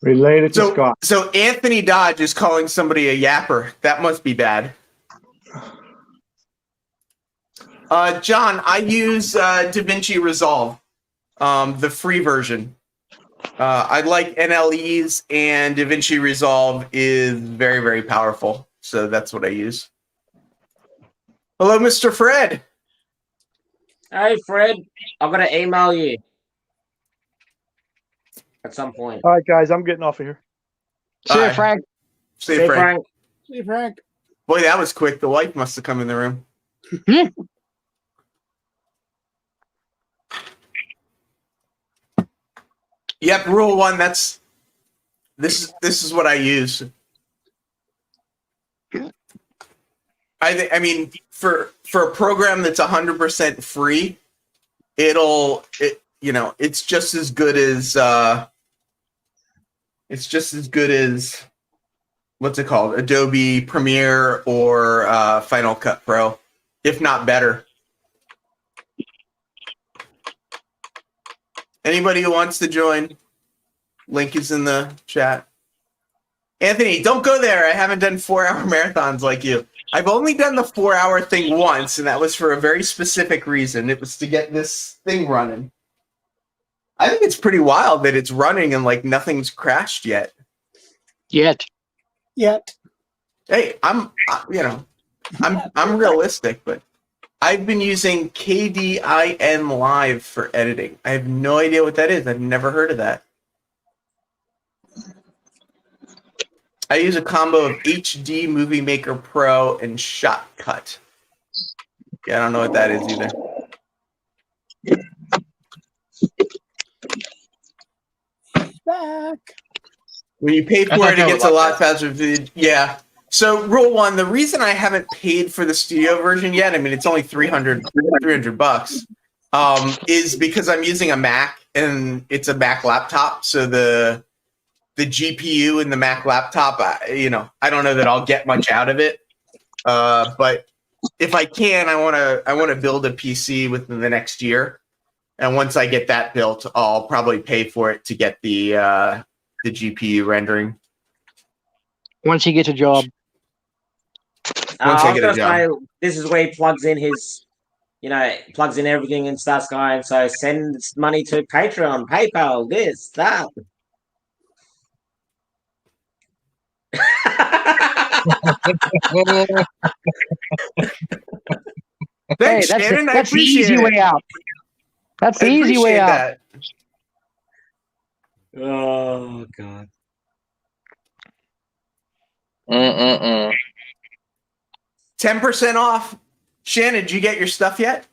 Related to Scott. So Anthony Dodge is calling somebody a yapper. That must be bad. John, I use DaVinci Resolve, the free version. I like NLEs, and DaVinci Resolve is very, very powerful. So that's what I use. Hello, Mr. Fred. Hey, Fred. I'm going to email you at some point. All right, guys, I'm getting off of here. See ya, Alright. Frank. Say, Hey, Frank. Frank. Hey, Frank. Boy, that was quick. The wife must have come in the room. Yep, rule 1. This is what I use. I mean, for a program that's 100% free, it's just as good as what's it called? Adobe Premiere or Final Cut Pro, if not better. Anybody who wants to join, link is in the chat. Anthony, don't go there. I haven't done 4-hour marathons like you. I've only done the 4-hour thing once, and that was for a very specific reason. It was to get this thing running. I think it's pretty wild that it's running and like nothing's crashed yet. Yet. Hey, I'm realistic, but I've been using KDIN Live for editing. I have no idea what that is. I've never heard of that. I use a combo of HD Movie Maker Pro and Shotcut. Yeah, I don't know what that is either. Back. When you pay I for thought it, it that gets was a like lot faster. Yeah. So rule 1, the reason I haven't paid for the studio version yet, I mean, it's only $300, is because I'm using a Mac and it's a Mac laptop. So the GPU in the Mac laptop, I don't know that I'll get much out of it. But if I can, I want to build a PC within the next year. And once I get that built, I'll probably pay for it to get the GPU rendering. Once he gets a job. Once I I was get a gonna job. say, this is where he plugs in his plugs in everything and starts going. So send money to Patreon, PayPal, this, that. Thanks, Hey, Shannon. I that's the appreciate easy it. way out. That's the I easy way appreciate out. that. Oh God. 10% off. Shannon, did you get your stuff yet?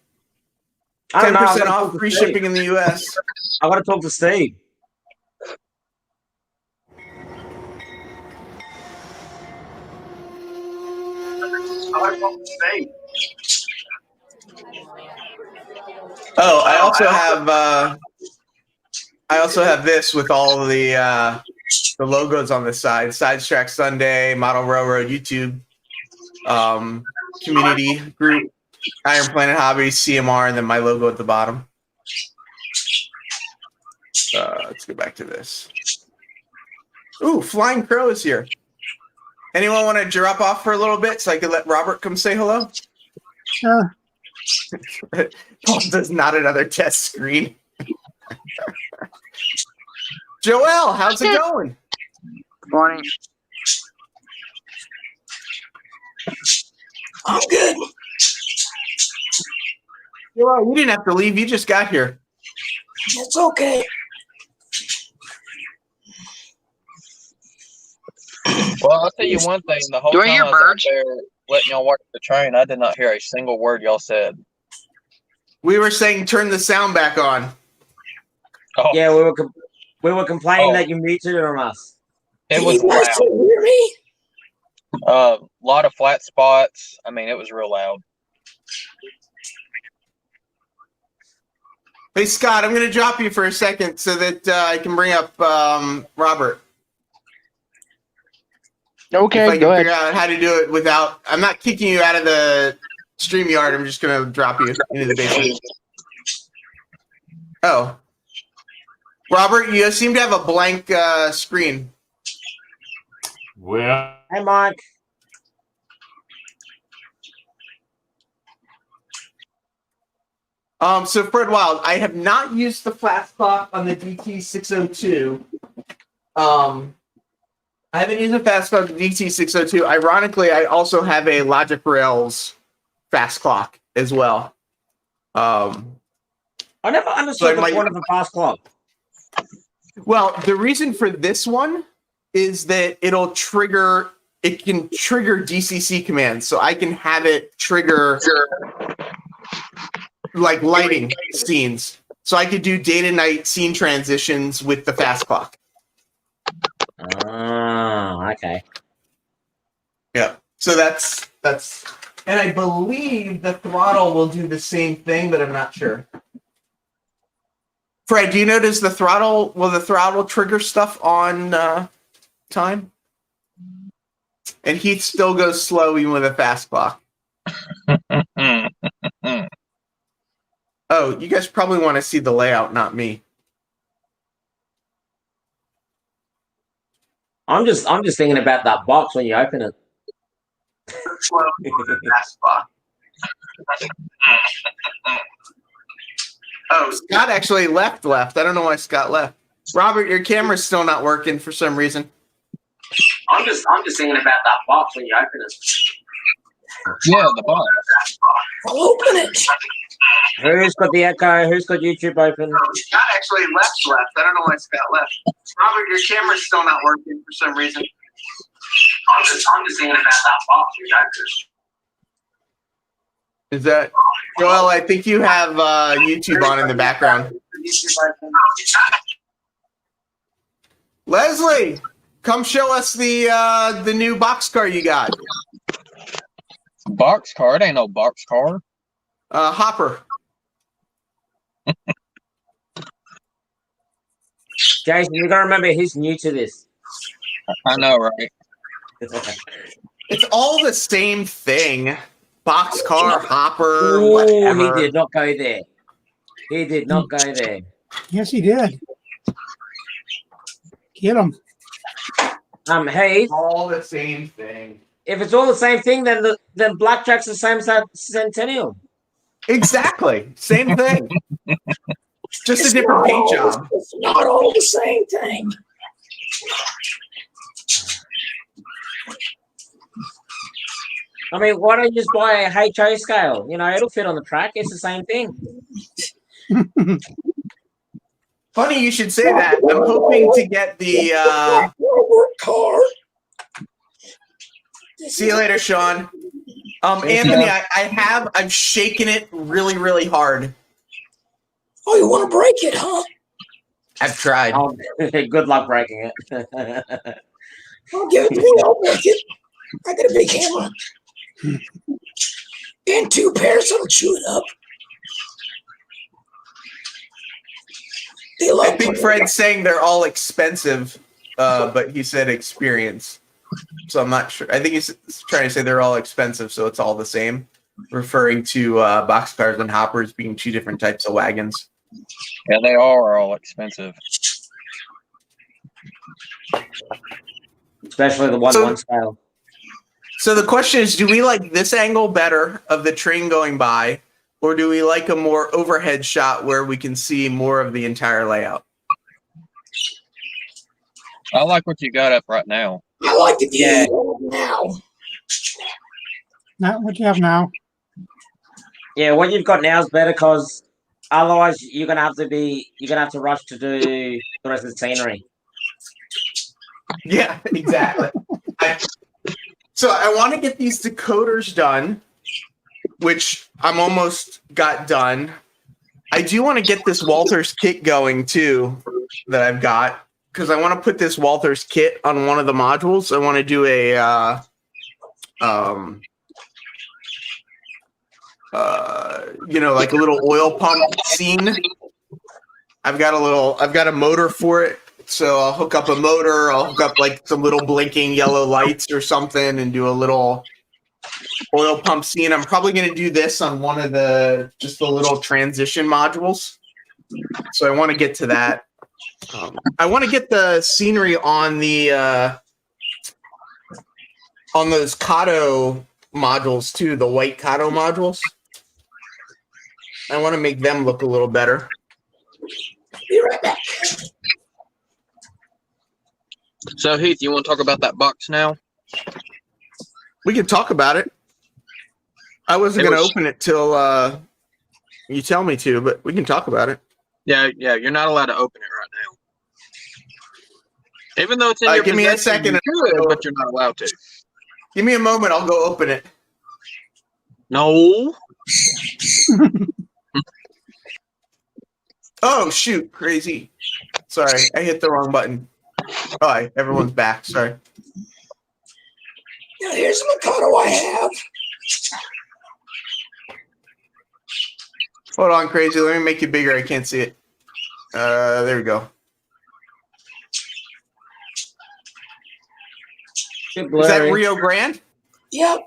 I don't know. I've 10% got to talk off to free Steve. shipping in the US. I've got to talk to Steve. Oh, I also have this with all the logos on the side. Sides Track Sunday, Model Railroad, YouTube, community group, Iron Planet Hobbies, CMR, and then my logo at the bottom. Let's go back to this. Ooh, Flying Crow is here. Anyone want to drop off for a little bit so I can let Robert come say hello? Sure. Paul does not another test screen. Joel, how's it going? Good morning. I'm good. Joel, you didn't have to leave. You just got here. It's okay. Well, I'll tell you one thing. The whole Do I time hear I was birds? out there letting y'all work the train, I did not hear a single word y'all said. We were saying turn the sound back on. Oh, Yeah, we were complaining Oh. that you muted it on us. it was you guys loud. can hear me? A lot of flat spots. I mean, it was real loud. Hey, Scott, I'm going to drop you for a second so that I can bring up Robert. If I Okay, can go ahead. figure out how to do it without... I'm not kicking you out of the StreamYard. I'm just going to drop you into the basement. Oh. Robert, you seem to have a blank screen. Well, Hey, Mike. So Fred Wild, I have not used the flat clock on the DT602. I haven't used a fast clock on the DT602. Ironically, I also have a Logic Rails fast clock as well. I never understood the point of a fast clock. Well, the reason for this one is that it can trigger DCC commands. So I can have it trigger like lighting scenes. So I could do day to night scene transitions with the fast clock. Ah, okay. Yeah. So that's and I believe the throttle will do the same thing, but I'm not sure. Fred, do you notice the throttle trigger stuff on time? And Heath still goes slow even with a fast clock. Oh, you guys probably want to see the layout, not me. I'm just thinking about that box when you open it. Oh, Scott actually left. I don't know why Scott left. Robert, your camera's still not working for some reason. I'm just thinking about that box when you open it. Yeah, the box. I'll open it. Who's got the echo? Who's got YouTube open? Scott actually left. I don't know why Scott left. Robert, your camera's still not working for some reason. I'm just thinking about that box when you open it. Is that Joel? I think you have YouTube on in the background. Leslie, come show us the new boxcar you got. Boxcar? It ain't no boxcar. Hopper. Jason, you gotta remember he's new to this. I know, right? It's all the same thing. Boxcar, hopper, Oh, whatever. he did not go there. He did not go there. Yes, he did. Get him. Hey, All the same thing. if it's all the same thing, then Blackjack's the same Centennial. Exactly. Same thing. Just a It's different not paint all- job. It's not all the same thing. I mean, why don't you just buy a HO scale? You know, it'll fit on the track. It's the same thing. Funny you should say that. I'm hoping to get the. Work car. See you later, Sean. Yes, Anthony, sir. I've shaken it really, really hard. Oh, you want to break it, huh? I've tried. Oh, good luck breaking it. I'll give it to me. I'll break it. I got a big hammer. And 2 pairs. I'll chew it up. They I love think Fred's saying they're all expensive, but he said experience. So I'm not sure. I think he's trying to say they're all expensive, so it's all the same, referring to boxcars and hoppers being 2 different types of wagons. Yeah, they are all expensive. Especially the 1-1 scale. So the question is, do we like this angle better of the train going by, or do we like a more overhead shot where we can see more of the entire layout? I like what you got up right now. I like the view Yeah. now. Not what you have now. Yeah, what you've got now is better because otherwise you're gonna have to rush to do the rest of the scenery. Yeah, exactly. So I want to get these decoders done, which I'm almost got done. I do want to get this Walters kit going too that I've got, because I want to put this Walters kit on one of the modules. I want to do a like a little oil pump scene. I've got a motor for it. So I'll hook up a motor, I'll hook up like some little blinking yellow lights or something and do a little oil pump scene. I'm probably going to do this on one of the little transition modules. So I want to get to that. I want to get the scenery on the on those Kato modules too, the white Kato modules. I want to make them look a little better. Be right back. So Heath, you want to talk about that box now? We can talk about it. I wasn't going to open it till you tell me to, but we can talk about it. Yeah, you're not allowed to open it right now. Even though it's in your give me a possession, second. you could, but you're not allowed to. Give me a moment. I'll go open it. No. Oh, shoot. Crazy. Sorry. I hit the wrong button. Hi. Everyone's back. Sorry. Now here's the Mikado I have. Hold on, Crazy. Let me make it bigger. I can't see it. There we go. Is that Rio Grande? Yep.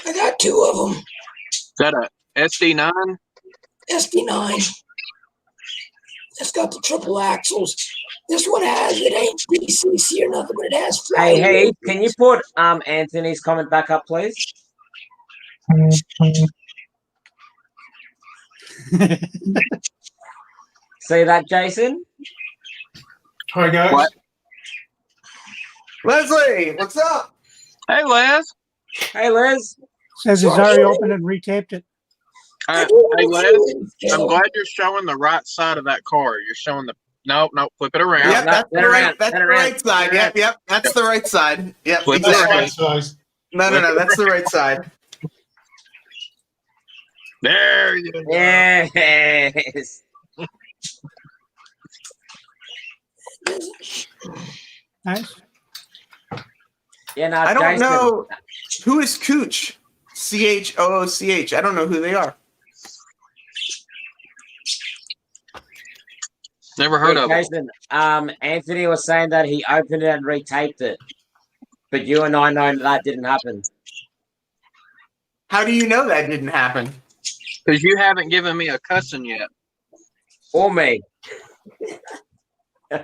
I got 2 of them. Is that a SD9? SD9. It's got the triple axles. This one it ain't DCC or nothing, but it has flat. Hey, can you put Anthony's comment back up, please? See that, Jason? Hi guys. What? Leslie, what's up? Hey, Les. Hey, Liz. Says he's already opened and retaped it. Hey, Les. I'm glad you're showing the right side of that car. You're showing the no, flip it around. Yep, that's the right side. Yep, that's the right side. Yep, Flip it exactly. Right size. No, that's the right side. There you go. Yes. Nice. Yeah, no, I don't Jason. know who is Cooch. CHOOCH. I don't know who they are. Never heard of it. Jason, Anthony was saying that he opened it and retaped it, but you and I know that didn't happen. How do you know that didn't happen? Because you haven't given me a cussing yet. Or me. All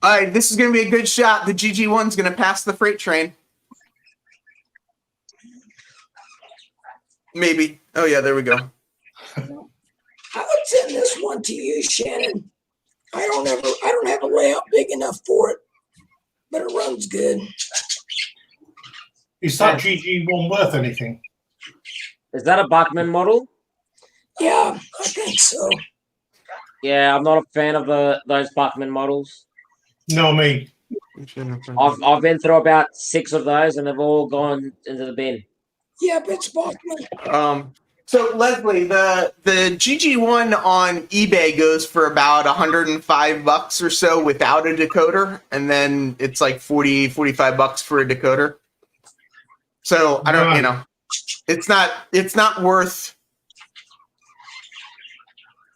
right, this is going to be a good shot. The GG1's going to pass the freight train. Maybe. Oh, yeah, there we go. one to you, Shannon. I don't have a layout big enough for it, but it runs good. Is that GG1 worth anything? Is that a Bachmann model? Yeah, I think so. Yeah, I'm not a fan of those Bachmann models. No, me. I've been through about 6 of those, and they've all gone into the bin. Yeah, but it's Bachmann. So Leslie, the GG1 on eBay goes for about $105 or so without a decoder, and then it's like $45 for a decoder. So I don't, it's not worth.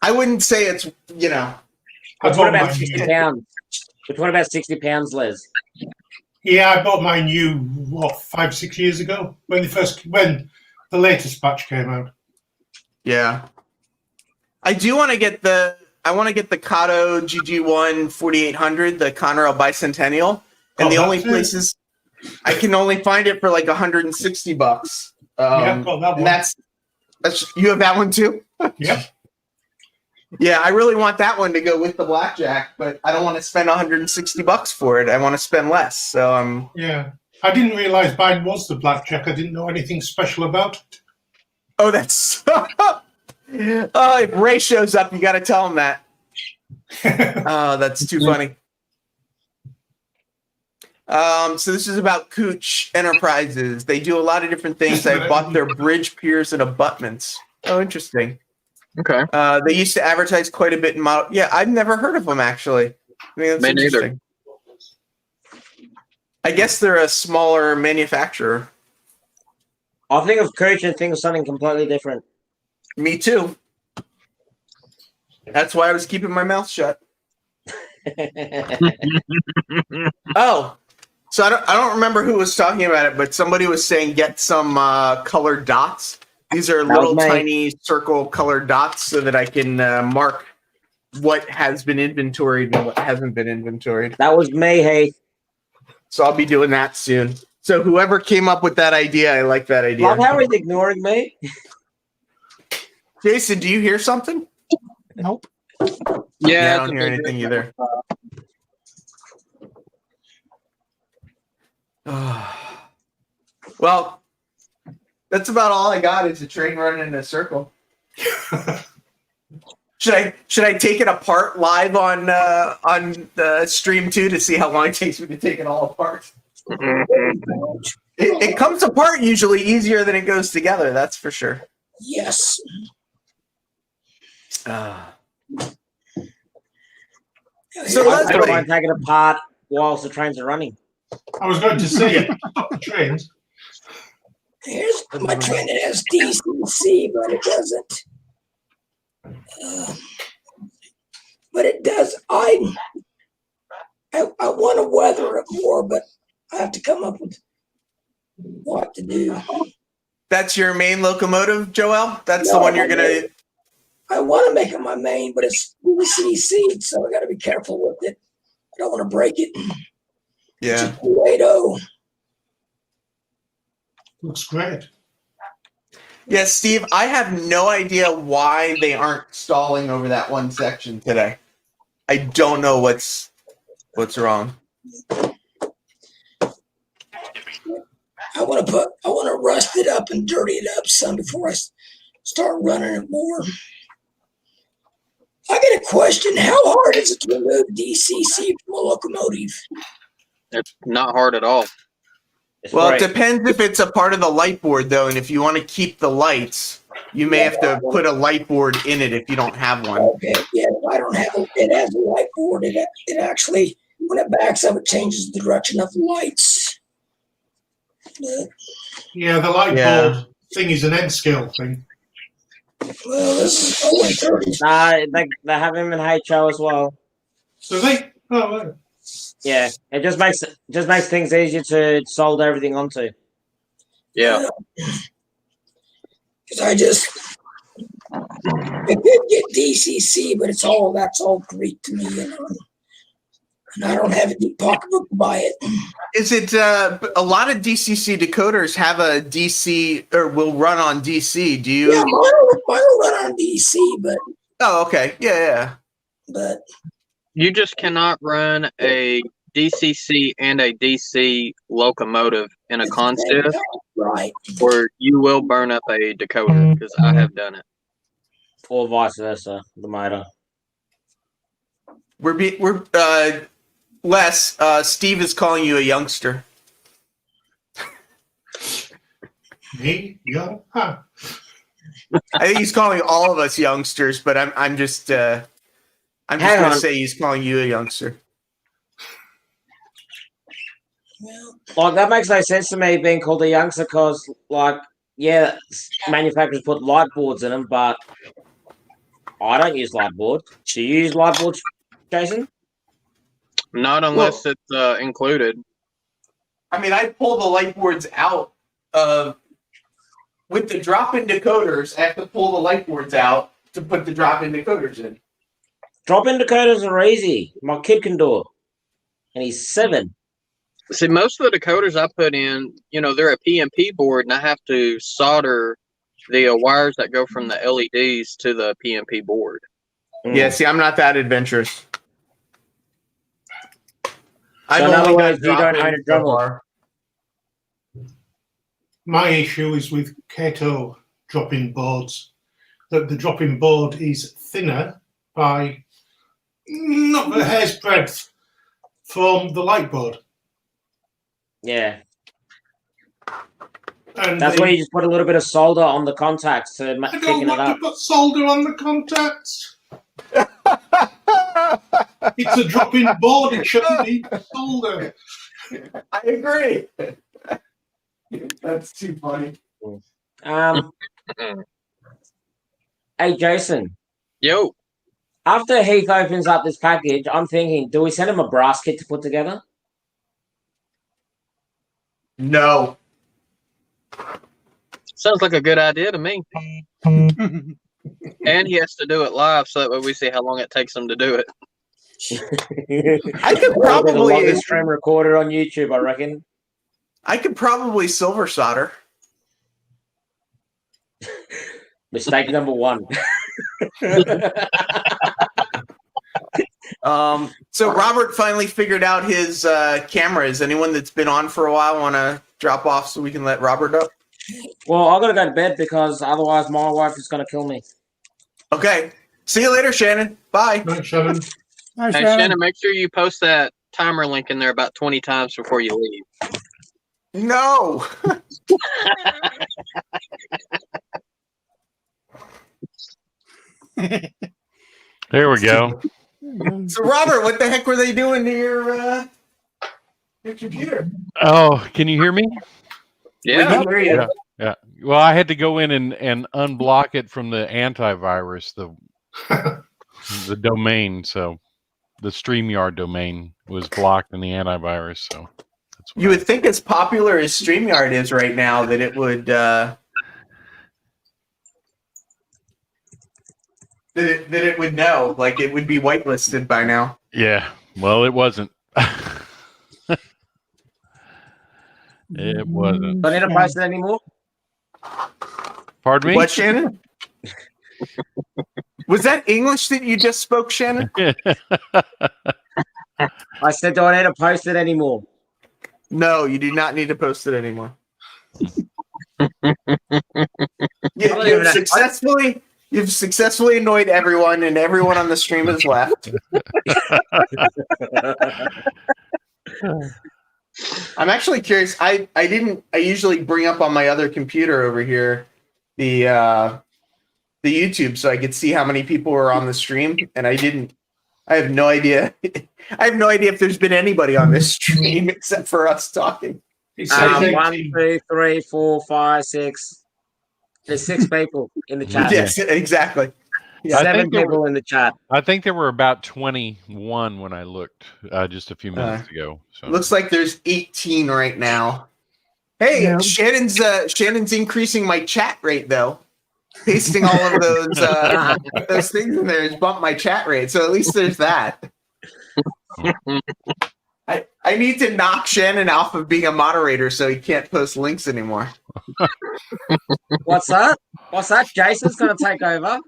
I wouldn't say it's, Which one about 60 pounds? Which one about 60 pounds, Les? Yeah, I bought mine new 5-6 years ago when the latest batch came out. Yeah, I do want to get the Kato GG1 4800, the Conrail Bicentennial, and the only places I can only find it for like $160. Yeah, I've got that one. And that's you have that one too. Yep. Yeah, I really want that one to go with the blackjack, but I don't want to spend $160 for it. I want to spend less. So yeah, I didn't realize mine was the blackjack. I didn't know anything special about it. Oh, that's if Ray shows up, you got to tell him that. Oh, that's too funny. So this is about Cooch Enterprises. They do a lot of different things. I bought their bridge, piers, and abutments. Oh, interesting. Okay. They used to advertise quite a bit in model. Yeah, I've never heard of them actually. I mean, that's interesting. I guess they're a smaller manufacturer. I think of Cooch and think of something completely different. Me too. That's why I was keeping my mouth shut. Oh, so I don't remember who was talking about it, but somebody was saying get some colored dots. These are little tiny circle colored dots so that I can mark what has been inventoried and what hasn't been inventoried. That was me, Heath. So I'll be doing that soon. So whoever came up with that idea, I like that idea. Love how he's ignoring me. Jason, do you hear something? Nope. Yeah, I don't hear anything either. Well, that's about all I got is a train running in a circle. Should I take it apart live on the stream too to see how long it takes me to take it all apart? It comes apart usually easier than it goes together. That's for sure. Yes. So I don't mind taking it apart whilst the trains are running. I was going to say, stop the trains. Here's my train that has DCC, but it doesn't. But it does. I want to weather it more, but I have to come up with what to do. That's your main locomotive, Joel? That's the one you're going to... I want to make it my main, but it's DCC, so I got to be careful with it. I don't want to break it. Yeah. It's a 280. Looks great. Yeah, Steve, I have no idea why they aren't stalling over that one section today. I don't know what's wrong. I want to rust it up and dirty it up some before I start running it more. I got a question. How hard is it to remove DCC from a locomotive? It's not hard at all. Well, it depends if it's a part of the light board, though, and if you want to keep the lights, you may have to put a light board in it if you don't have one. Okay, yeah, I don't have it. It has a light board. It actually, when it backs up, it changes the direction of the lights. Yeah, the light board thing is an end scale thing. Well, this is only 30. They have him in HO as well. So they? Oh, right. Yeah, it just makes things easier to solder everything onto. Yeah. Because I could get DCC, but that's all Greek to me, and I don't have a deep pocketbook to buy it. Is it a lot of DCC decoders have a DC or will run on DC? Do you? Yeah, mine will run on DC, but Oh, okay. Yeah. But You just cannot run a DCC and a DC locomotive in a consist, right. or you will burn up a decoder, because I have done it. Or vice versa, the motor. We're Les, Steve is calling you a youngster. Me? Yeah. Huh. I think he's calling all of us youngsters, but I'm just going Hang to on. say he's calling you a youngster. Well, Like, that makes no sense to me being called a youngster because, like, yeah, manufacturers put light boards in them, but I don't use light boards. Do you use light boards, Jason? Not unless it's included. I mean, I pull the light boards out with the drop-in decoders. I have to pull the light boards out to put the drop-in decoders in. Drop-in decoders are easy. My kid can do it. And he's 7. See, most of the decoders I put in, they're a PMP board, and I have to solder the wires that go from the LEDs to the PMP board. Yeah, see, I'm not that adventurous. So in other words, you don't own a drummer. My issue is with Kato drop-in boards. That the drop-in board is thinner by not a hair's breadth from the light board. Yeah. And That's where you just put a little bit of solder on the contacts to I don't thicken it want to up. put solder on the contacts. It's a drop-in board. It shouldn't need solder. I agree. That's too funny. Hey, Jason. Yo. After Heath opens up this package, I'm thinking, do we send him a brass kit to put together? No. Sounds like a good idea to me. And he has to do it live, so that way we see how long it takes him to do it. I could The probably longest stream recorded on YouTube, I reckon. I could probably silver solder. Mistake number 1. So Robert finally figured out his cameras. Anyone that's been on for a while want to drop off so we can let Robert up? Well, I gotta go to bed because otherwise my wife is gonna kill me. Okay. See you later, Shannon. Bye. Right, Shannon. Hi, Hey, Shannon. Shannon, make sure you post that timer link in there about 20 times before you leave. No. There we go. So Robert, what the heck were they doing to your computer? Oh, can you hear me? Yeah. Yeah. Well, I had to go in and unblock it from the antivirus, the domain. So the StreamYard domain was blocked in the antivirus. So that's what You would think as popular as StreamYard is right now that it would that it would know, like it would be whitelisted by now. Yeah. Well, it wasn't. It wasn't. Don't need to post it anymore. Pardon me? What, Shannon? Was that English that you just spoke, Shannon? I said, do I need to post it anymore? No, you do not need to post it anymore. You've successfully annoyed everyone, and everyone on the stream has left. I'm actually curious. I usually bring up on my other computer over here the YouTube so I could see how many people were on the stream, and I didn't. I have no idea. I have no idea if there's been anybody on this stream except for us talking. 1, 2, 3, 4, 5, 6. There's 6 people in the chat. Yes, exactly. Yeah. 7 people in the chat. I think there were about 21 when I looked just a few minutes ago. So Looks like there's 18 right now. Hey, Yeah. Shannon's increasing my chat rate though. Pasting all of those things in there has bumped my chat rate. So at least there's that. I need to knock Shannon off of being a moderator so he can't post links anymore. What's that? Jason's going to take over.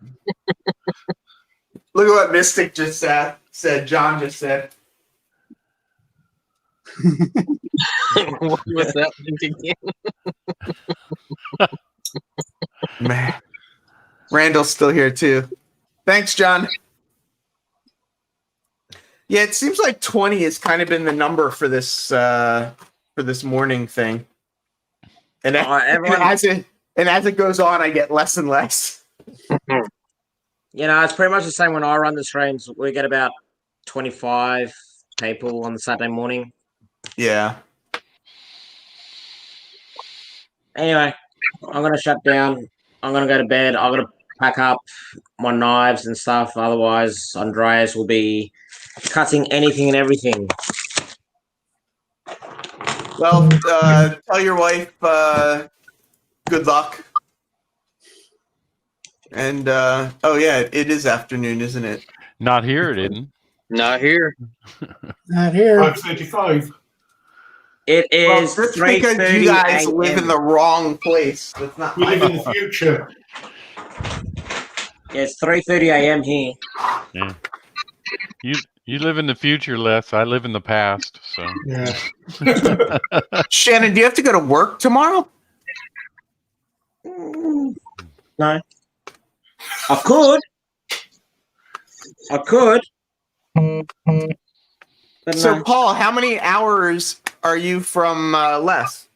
Look at what Mystic just said. John just said. What was that again? Man, Randall's still here too. Thanks, John. Yeah, it seems like 20 has kind of been the number for this morning thing, and, as it goes on, I get less and less. It's pretty much the same when I run the streams. We get about 25 people on the Saturday morning. Yeah. Anyway, I'm gonna shut down. I'm gonna go to bed. I'm gonna pack up my knives and stuff. Otherwise, Andreas will be cutting anything and everything. Well, tell your wife good luck. And oh yeah, it is afternoon, isn't it? Not here, it isn't. Not here. Not here. 5:35. It is that's because you guys live in the wrong place. That's not. We live in the future. Yeah, it's 3:30 a.m. here. Yeah. You live in the future, Les. I live in the past. So Yeah. Shannon, do you have to go to work tomorrow? No. I could. But So, no. Paul, how many hours are you from Les?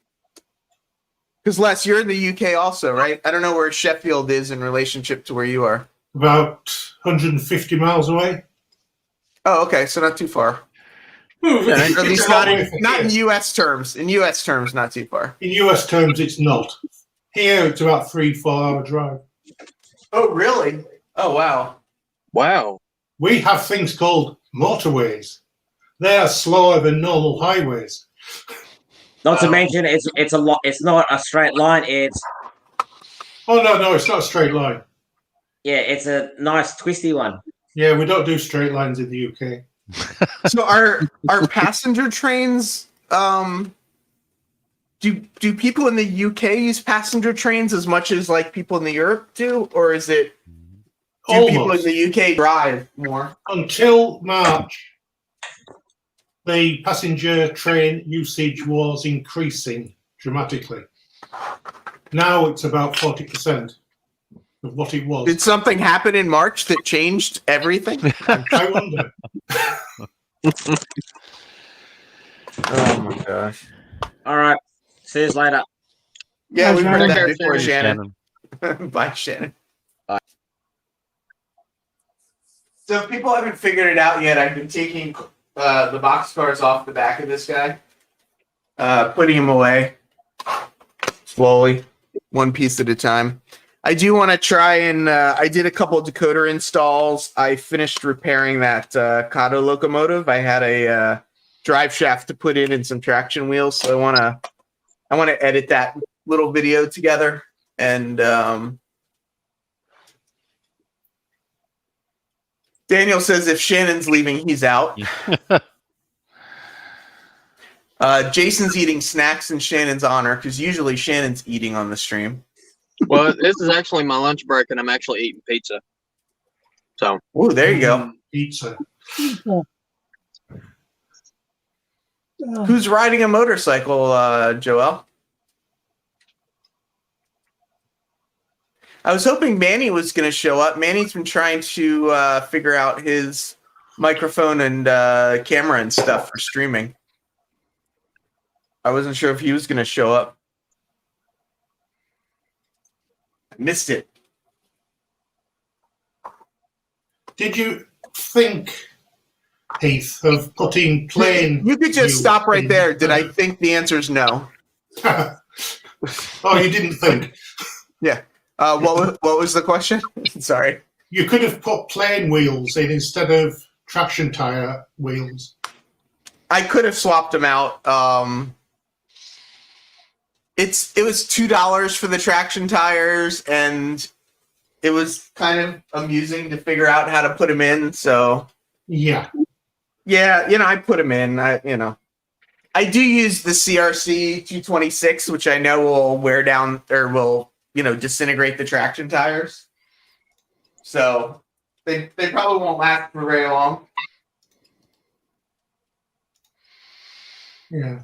Because Les, you're in the UK also, right? I don't know where Sheffield is in relationship to where you are. About 150 miles away. Oh, okay, so not too far. Yeah, At least it's a not long way in from not in here. US terms. In US terms, not too far. In US terms, it's not. Here, it's about 3-4 hour drive. Oh, really? Oh, wow. Wow. We have things called motorways. They are slower than normal highways. Not to mention, it's a lot. It's not a straight line. It's Oh no, it's not a straight line. it's a nice twisty one. Yeah, we don't do straight lines in the UK. So are passenger trains do people in the UK use passenger trains as much as like people in the Europe do, or is it do people in the UK drive more? Until March, the passenger train usage was increasing dramatically. Now it's about 40% of what it was. Did something happen in March that changed everything? I wonder. Oh my gosh. All right. See you later. Yeah, we heard Take that care, before, Shannon. Shannon. Bye, Shannon. Bye. So if people haven't figured it out yet, I've been taking the boxcars off the back of this guy, putting him away slowly, one piece at a time. I do want to try and I did a couple of decoder installs. I finished repairing that Kato locomotive. I had a drive shaft to put in and some traction wheels, so I want to edit that little video together. And Daniel says if Shannon's leaving, he's out. Jason's eating snacks in Shannon's honor because usually Shannon's eating on the stream. Well, this is actually my lunch break, and I'm actually eating pizza. So, Ooh, there you go. Pizza. Who's riding a motorcycle, Joel? I was hoping Manny was going to show up. Manny's been trying to figure out his microphone and camera and stuff for streaming. I wasn't sure if he was going to show up. Missed it. Did you think, Heath, of putting plain... You could just stop right there. Did I think? The answer is no. Oh, you didn't think? Yeah. What was the question? Sorry. You could have put plain wheels in instead of traction tire wheels. I could have swapped them out. It was $2 for the traction tires, and it was kind of amusing to figure out how to put them in. So yeah, I put them in. I do use the CRC 226, which I know will wear down or will disintegrate the traction tires. So They probably won't last for very long. Yeah.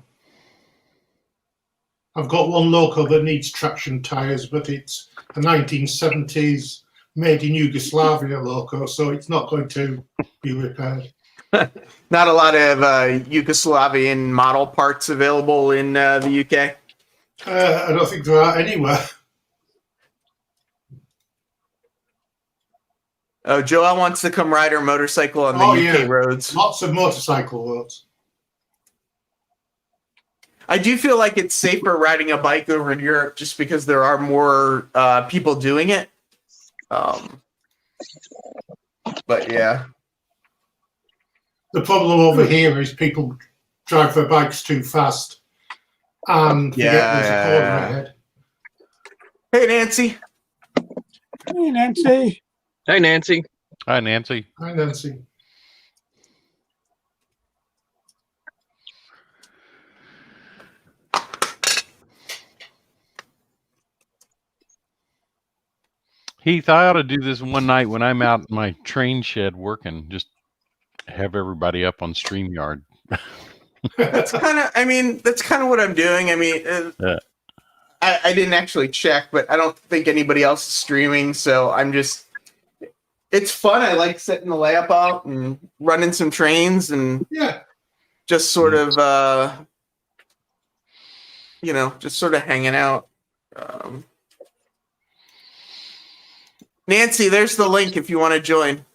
I've got one loco that needs traction tyres, but it's a 1970s made in Yugoslavia loco, so it's not going to be repaired. Not a lot of Yugoslavian model parts available in the UK. I don't think there are anywhere. Oh, Joel wants to come ride her motorcycle on the UK roads. Lots of motorcycle roads. I do feel like it's safer riding a bike over in Europe just because there are more people doing it. But yeah. The problem over here is people drive their bikes too fast and forget there's a corner ahead. Hey, Nancy. Hey, Nancy. Hey, Nancy. Hi, Nancy. Hi, Nancy. Heath, I ought to do this one night when I'm out in my train shed working. Just have everybody up on StreamYard. That's kind of what I'm doing. I mean, I didn't actually check, but I don't think anybody else is streaming. So I'm just, it's fun. I like setting the layup out and running some trains and just sort of, just sort of hanging out. Nancy, there's the link if you want to join.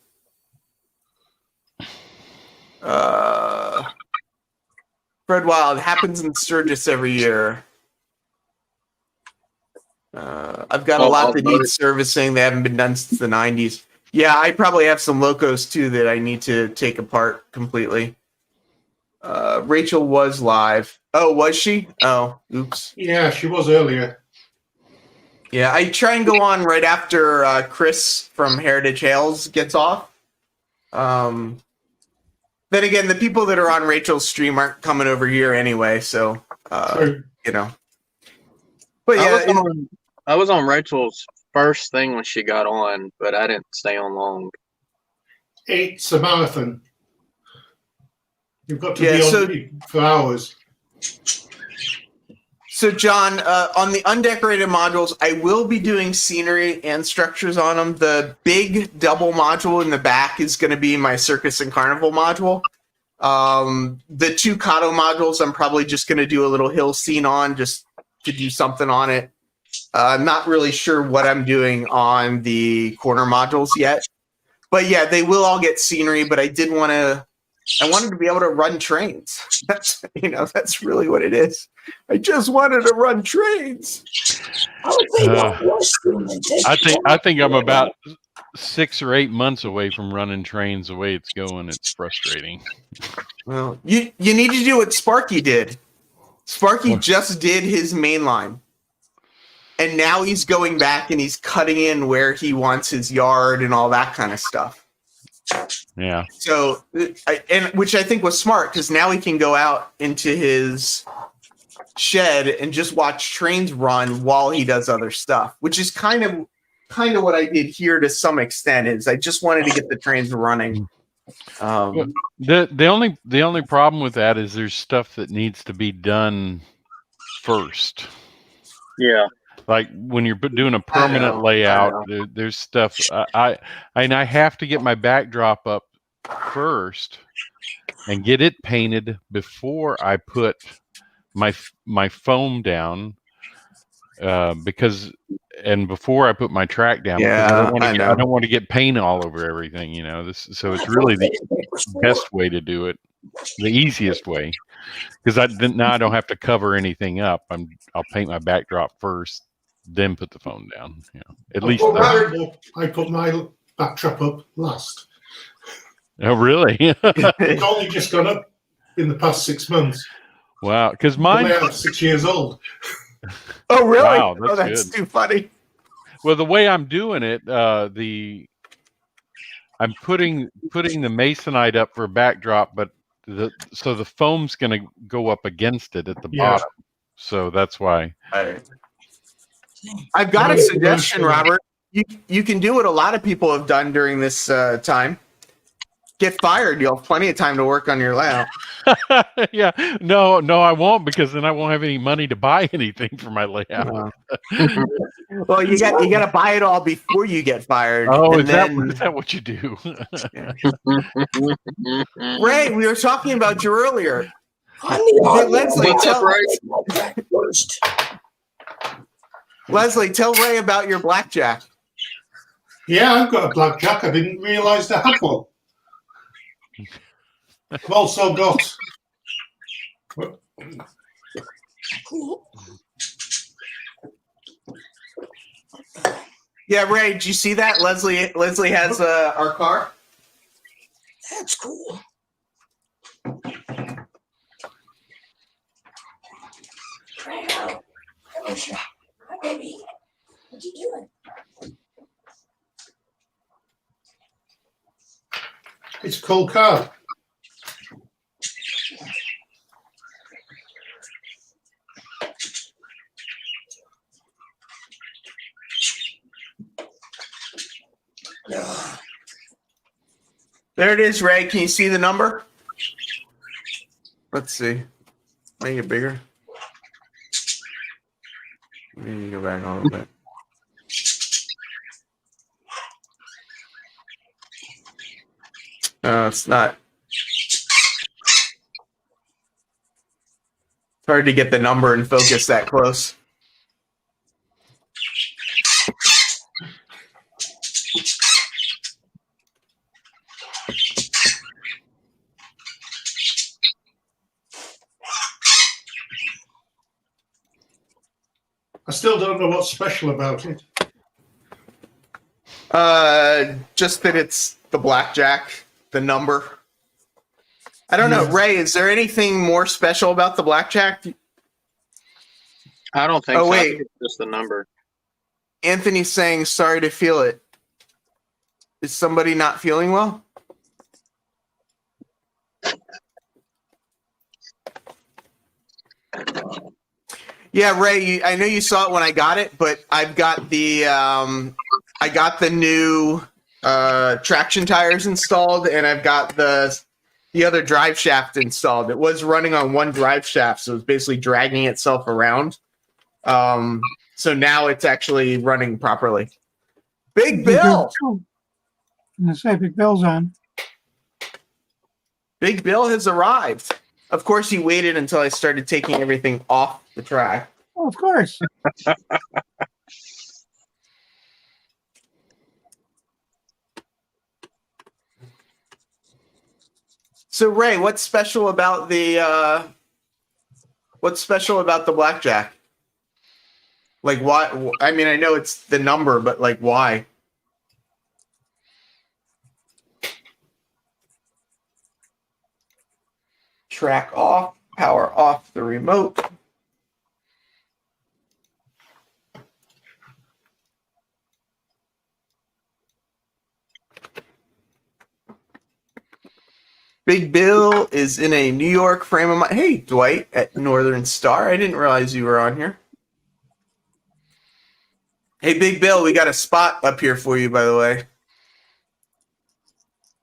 Fred Wild happens in Sturgis every year. I've got a lot that needs servicing. They haven't been done since the 90s. Yeah, I probably have some locos too that I need to take apart completely. Rachel was live. Oh, was she? Oh, oops. Yeah, she was earlier. Yeah, I try and go on right after Chris from Heritage Hails gets off. Then again, the people that are on Rachel's stream aren't coming over here anyway, so you know. But yeah, I was on Rachel's first thing when she got on, but I didn't stay on long. It's a marathon. You've got to be on for hours. So, John, on the undecorated modules, I will be doing scenery and structures on them. The big double module in the back is going to be my circus and carnival module. The two Kato modules, I'm probably just going to do a little hill scene on, just to do something on it. I'm not really sure what I'm doing on the corner modules yet. But yeah, they will all get scenery, but I wanted to be able to run trains. That's really what it is. I just wanted to run trains. I think I'm about 6 or 8 months away from running trains. The way it's going, it's frustrating. Well, you need to do what Sparky did. Sparky just did his main line. And now he's going back and he's cutting in where he wants his yard and all that kind of stuff. Yeah. So, which I think was smart because now he can go out into his shed and just watch trains run while he does other stuff, which is kind of what I did here to some extent. Is I just wanted to get the trains running. The only problem with that is there's stuff that needs to be done first. Yeah. Like when you're doing a permanent layout, there's stuff. I have to get my backdrop up first and get it painted before I put my foam down, before I put my track down. Yeah, I don't want to get paint all over everything. So it's really the best way to do it, the easiest way, because now I don't have to cover anything up. I'll paint my backdrop first, then put the foam down. At least I put my backdrop up last. Oh, really? It's only just gone up in the past 6 months. Wow, because mine's 6 years old. Oh, really? Wow, that's good. Too funny. Well, the way I'm doing it, I'm putting the masonite up for a backdrop, but so the foam's going to go up against it at the bottom. So that's why. I've got a suggestion, Robert. You can do what a lot of people have done during this time. Get fired. You'll have plenty of time to work on your layout. Yeah, no, I won't, because then I won't have any money to buy anything for my layout. Well, you got to buy it all before you get fired. Oh, and is then, that what you do? Ray, we were talking about you earlier. Hey, Leslie, first. Leslie, tell Ray about your blackjack. Yeah, I've got a blackjack. I didn't realise I had one. I've also got. Cool. Yeah, Ray, did you see that? Leslie has our car. That's cool. Hi, baby. What you doing? It's a cool car. There it is, Ray. Can you see the number? Let's see. Make it bigger. Maybe go back a little bit. No, it's not. It's hard to get the number and focus that close. I still don't know what's special about it. Just that it's the blackjack, the number. I don't know, Ray. Is there anything more special about the blackjack? I don't think Oh, so. I wait. think it's just the number. Anthony's saying sorry to feel it. Is somebody not feeling well? Yeah, Ray. I know you saw it when I got it, but I've got the new traction tires installed, and I've got the other drive shaft installed. It was running on one drive shaft, so it was basically dragging itself around. So now it's actually running properly. Big Bill. I'm gonna say Big Bill's on. Big Bill has arrived. Of course, he waited until I started taking everything off the track. Oh, of course. So, Ray, what's special about the blackjack? Like, why? I mean, I know it's the number, but like, why? Track off, power off the remote. Big Bill is in a New York frame of mind. Hey, Dwight at Northern Star. I didn't realize you were on here. Hey, Big Bill, we got a spot up here for you, by the way.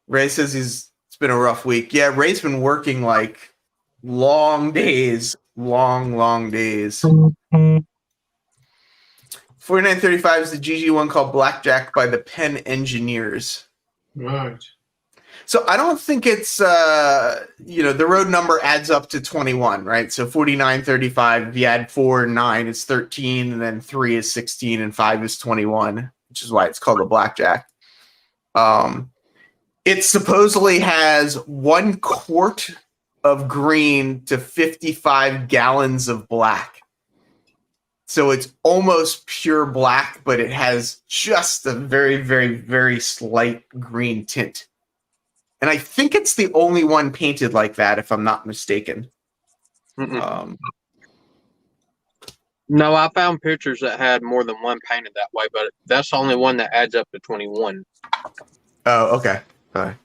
Ray says it's been a rough week. Yeah, Ray's been working like long days. Long days. 4935 is the GG1 called Blackjack by the Penn Engineers. Right. So I don't think it's, the road number adds up to 21, right? So 4935, if you add 4 and 9, it's 13, and then 3 is 16, and 5 is 21, which is why it's called a blackjack. It supposedly has 1 quart of green to 55 gallons of black. So it's almost pure black, but it has just a very, very, very slight green tint. And I think it's the only one painted like that, if I'm not mistaken. No, I found pictures that had more than one painted that way, but that's the only one that adds up to 21. Oh, okay. All right.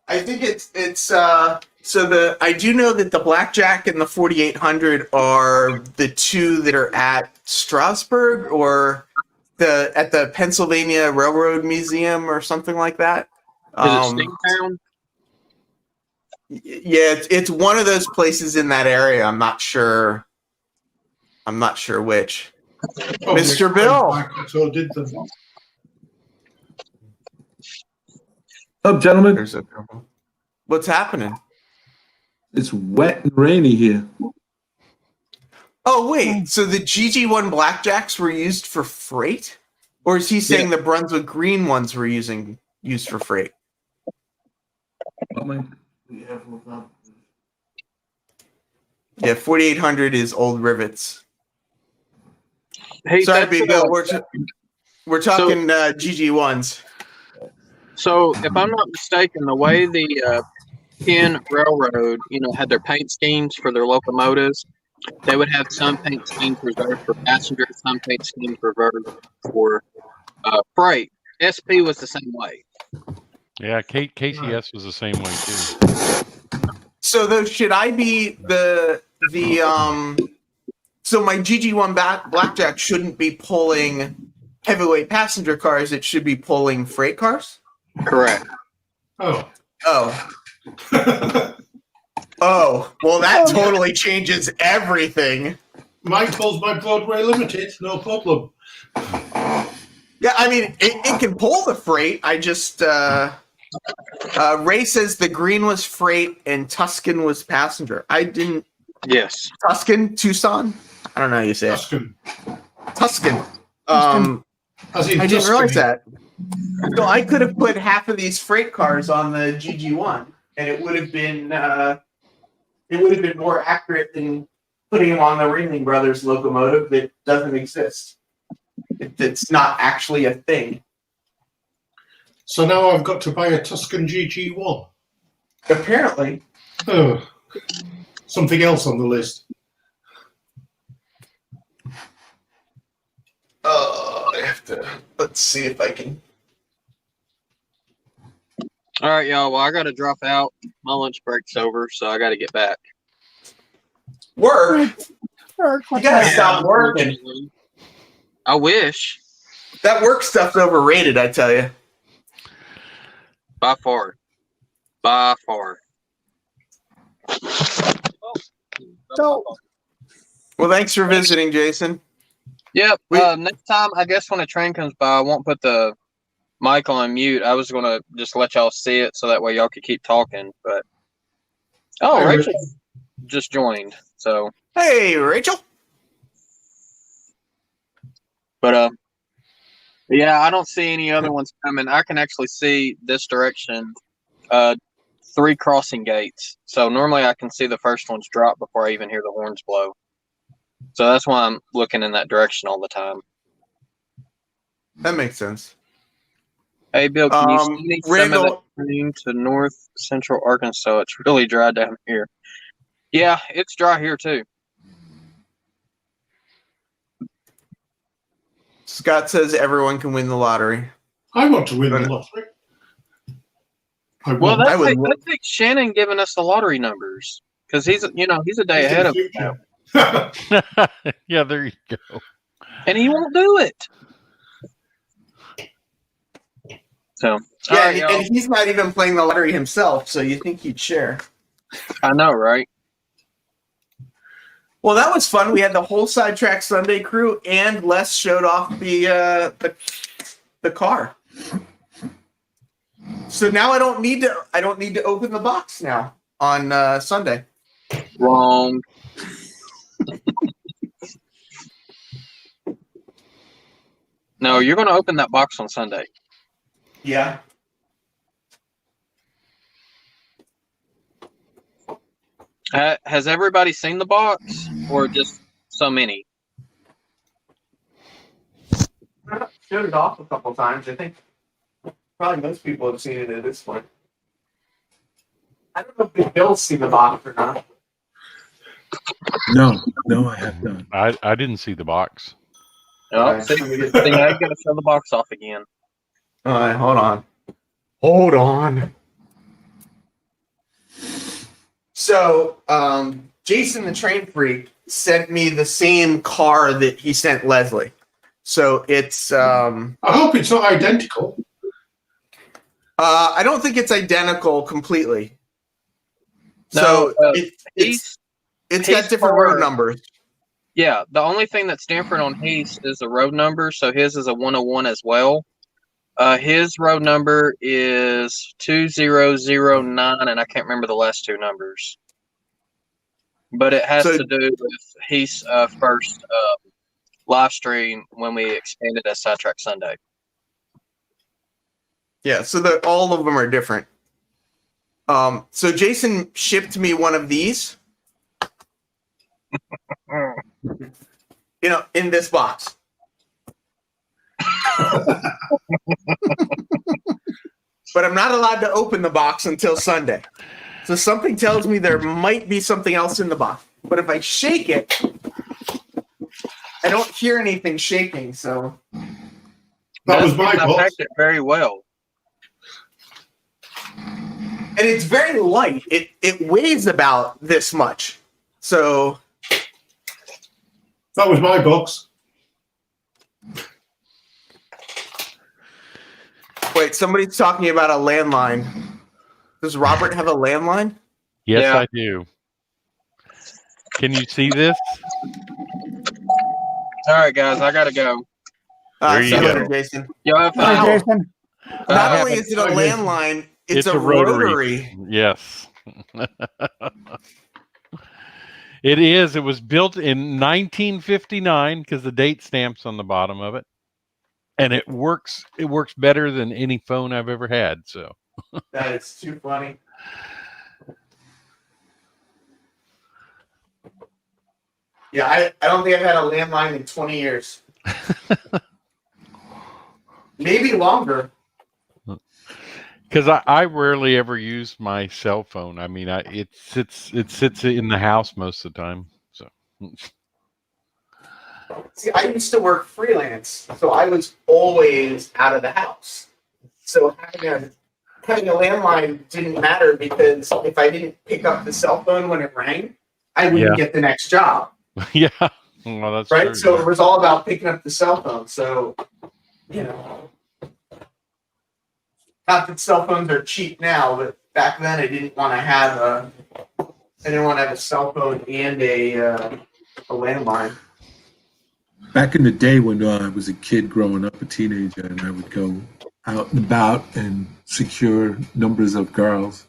I think it's So I do know that the Blackjack and the 4800 are the two that are at Strasbourg or at the Pennsylvania Railroad Museum or something like that. Is it Steamtown? Yeah, it's one of those places in that area. I'm not sure which. Oh, Mr. Bill. So did the Up, gentlemen. There's what's happening? It's wet and rainy here. Oh wait, so the GG1 Blackjacks were used for freight, or is he saying the Brunswick Green ones were used for freight? Yeah, 4800 is old rivets. Hey, Sorry, that's, Big Bill. We're talking GG1s. So, if I'm not mistaken, the way the Penn Railroad, had their paint schemes for their locomotives, they would have some paint schemes reserved for passengers, some paint schemes reserved for freight. SP was the same way. Yeah, KCS was the same way too. So though, should I be so my GG1 Blackjack shouldn't be pulling heavyweight passenger cars, it should be pulling freight cars? Correct. Oh. Oh, well, that totally changes everything. Mine pulls my Broadway Limited, no problem. Yeah, I mean, it can pull the freight. I just, Ray says the green was freight and Tuscan was passenger. I didn't. Yes. Tuscan? Tucson? I don't know how you say Tuscan. it. Tuscan. As in I didn't realize Tuscany. that. So I could have put half of these freight cars on the GG1, and it would have been more accurate than putting them on the Ringling Brothers locomotive that doesn't exist. It's not actually a thing. So now I've got to buy a Tuscan GG1. Apparently. Oh, something else on the list. I have to. Let's see if I can. All right, y'all. Well, I got to drop out. My lunch break's over, so I got to get back. Work. You gotta stop working. I wish. That work stuff's overrated, I tell you. By far. By far. Well, thanks for visiting, Jason. Yep. Next time, I guess when a train comes by, I won't put the mic on mute. I was going to just let y'all see it so that way y'all could keep talking. But Rachel just joined. So hey, Rachel. But yeah, I don't see any other ones coming. I can actually see this direction, 3 crossing gates. So normally I can see the first ones drop before I even hear the horns blow. So that's why I'm looking in that direction all the time. That makes sense. Hey, Bill, can you see Randall, some of that train to north central Arkansas? It's really dry down here. Yeah, it's dry here too. Scott says everyone can win the lottery. I want to win the lottery. Well, that takes Shannon giving us the lottery numbers because he's a day ahead of us now. Yeah, there you go. And he won't do it. So yeah, right, and he's not even playing the lottery himself, so you think he'd share? I know, right? Well, that was fun. We had the whole Sidetrack Sunday crew, and Les showed off the car. So now I don't need to open the box now on Sunday. Wrong. No, you're going to open that box on Sunday. Yeah. Has everybody seen the box, or just so many? I showed it off a couple times. I think probably most people have seen it at this point. I don't know if Big Bill's seen the box or not. No, I have not. I didn't see the box. Oh, see, now you got to show the box off again. All right, hold on. So Jason the train freak sent me the same car that he sent Leslie. So it's I hope it's not identical. I don't think it's identical completely. No, So it's got different road numbers. Yeah, the only thing that's different on his is the road number. So his is a 101 as well. His road number is 2009, and I can't remember the last two numbers. But it has to do with his first live stream when we expanded as T-Trak Sunday. Yeah, so all of them are different. So Jason shipped me one of these. In this box. But I'm not allowed to open the box until Sunday. So something tells me there might be something else in the box. But if I shake it, I don't hear anything shaking. So that was my box. I packed it very well. And it's very light. It weighs about this much. So that was my box. Wait, somebody's talking about a landline. Does Robert have a landline? Yes, Yeah. I do. Can you see this? All right, guys, I gotta go. There you go. Jason. Y'all have Hi, fun. Jason. Not only is it a landline, it's a rotary. Yes. It is. It was built in 1959 because the date stamp's on the bottom of it. And it works better than any phone I've ever had. So that is too funny. Yeah, I don't think I've had a landline in 20 years. Maybe longer. Because I rarely ever use my cell phone. I mean, it sits in the house most of the time. So see, I used to work freelance, so I was always out of the house. So having a landline didn't matter because if I didn't pick up the cell phone when it rang, I wouldn't get the next job. Yeah, well, that's right. true, So yeah. it was all about picking up the cell phone. So, not that cell phones are cheap now, but back then I didn't want to have a cell phone and a landline. Back in the day when I was a kid growing up, a teenager, and I would go out and about and secure numbers of girls.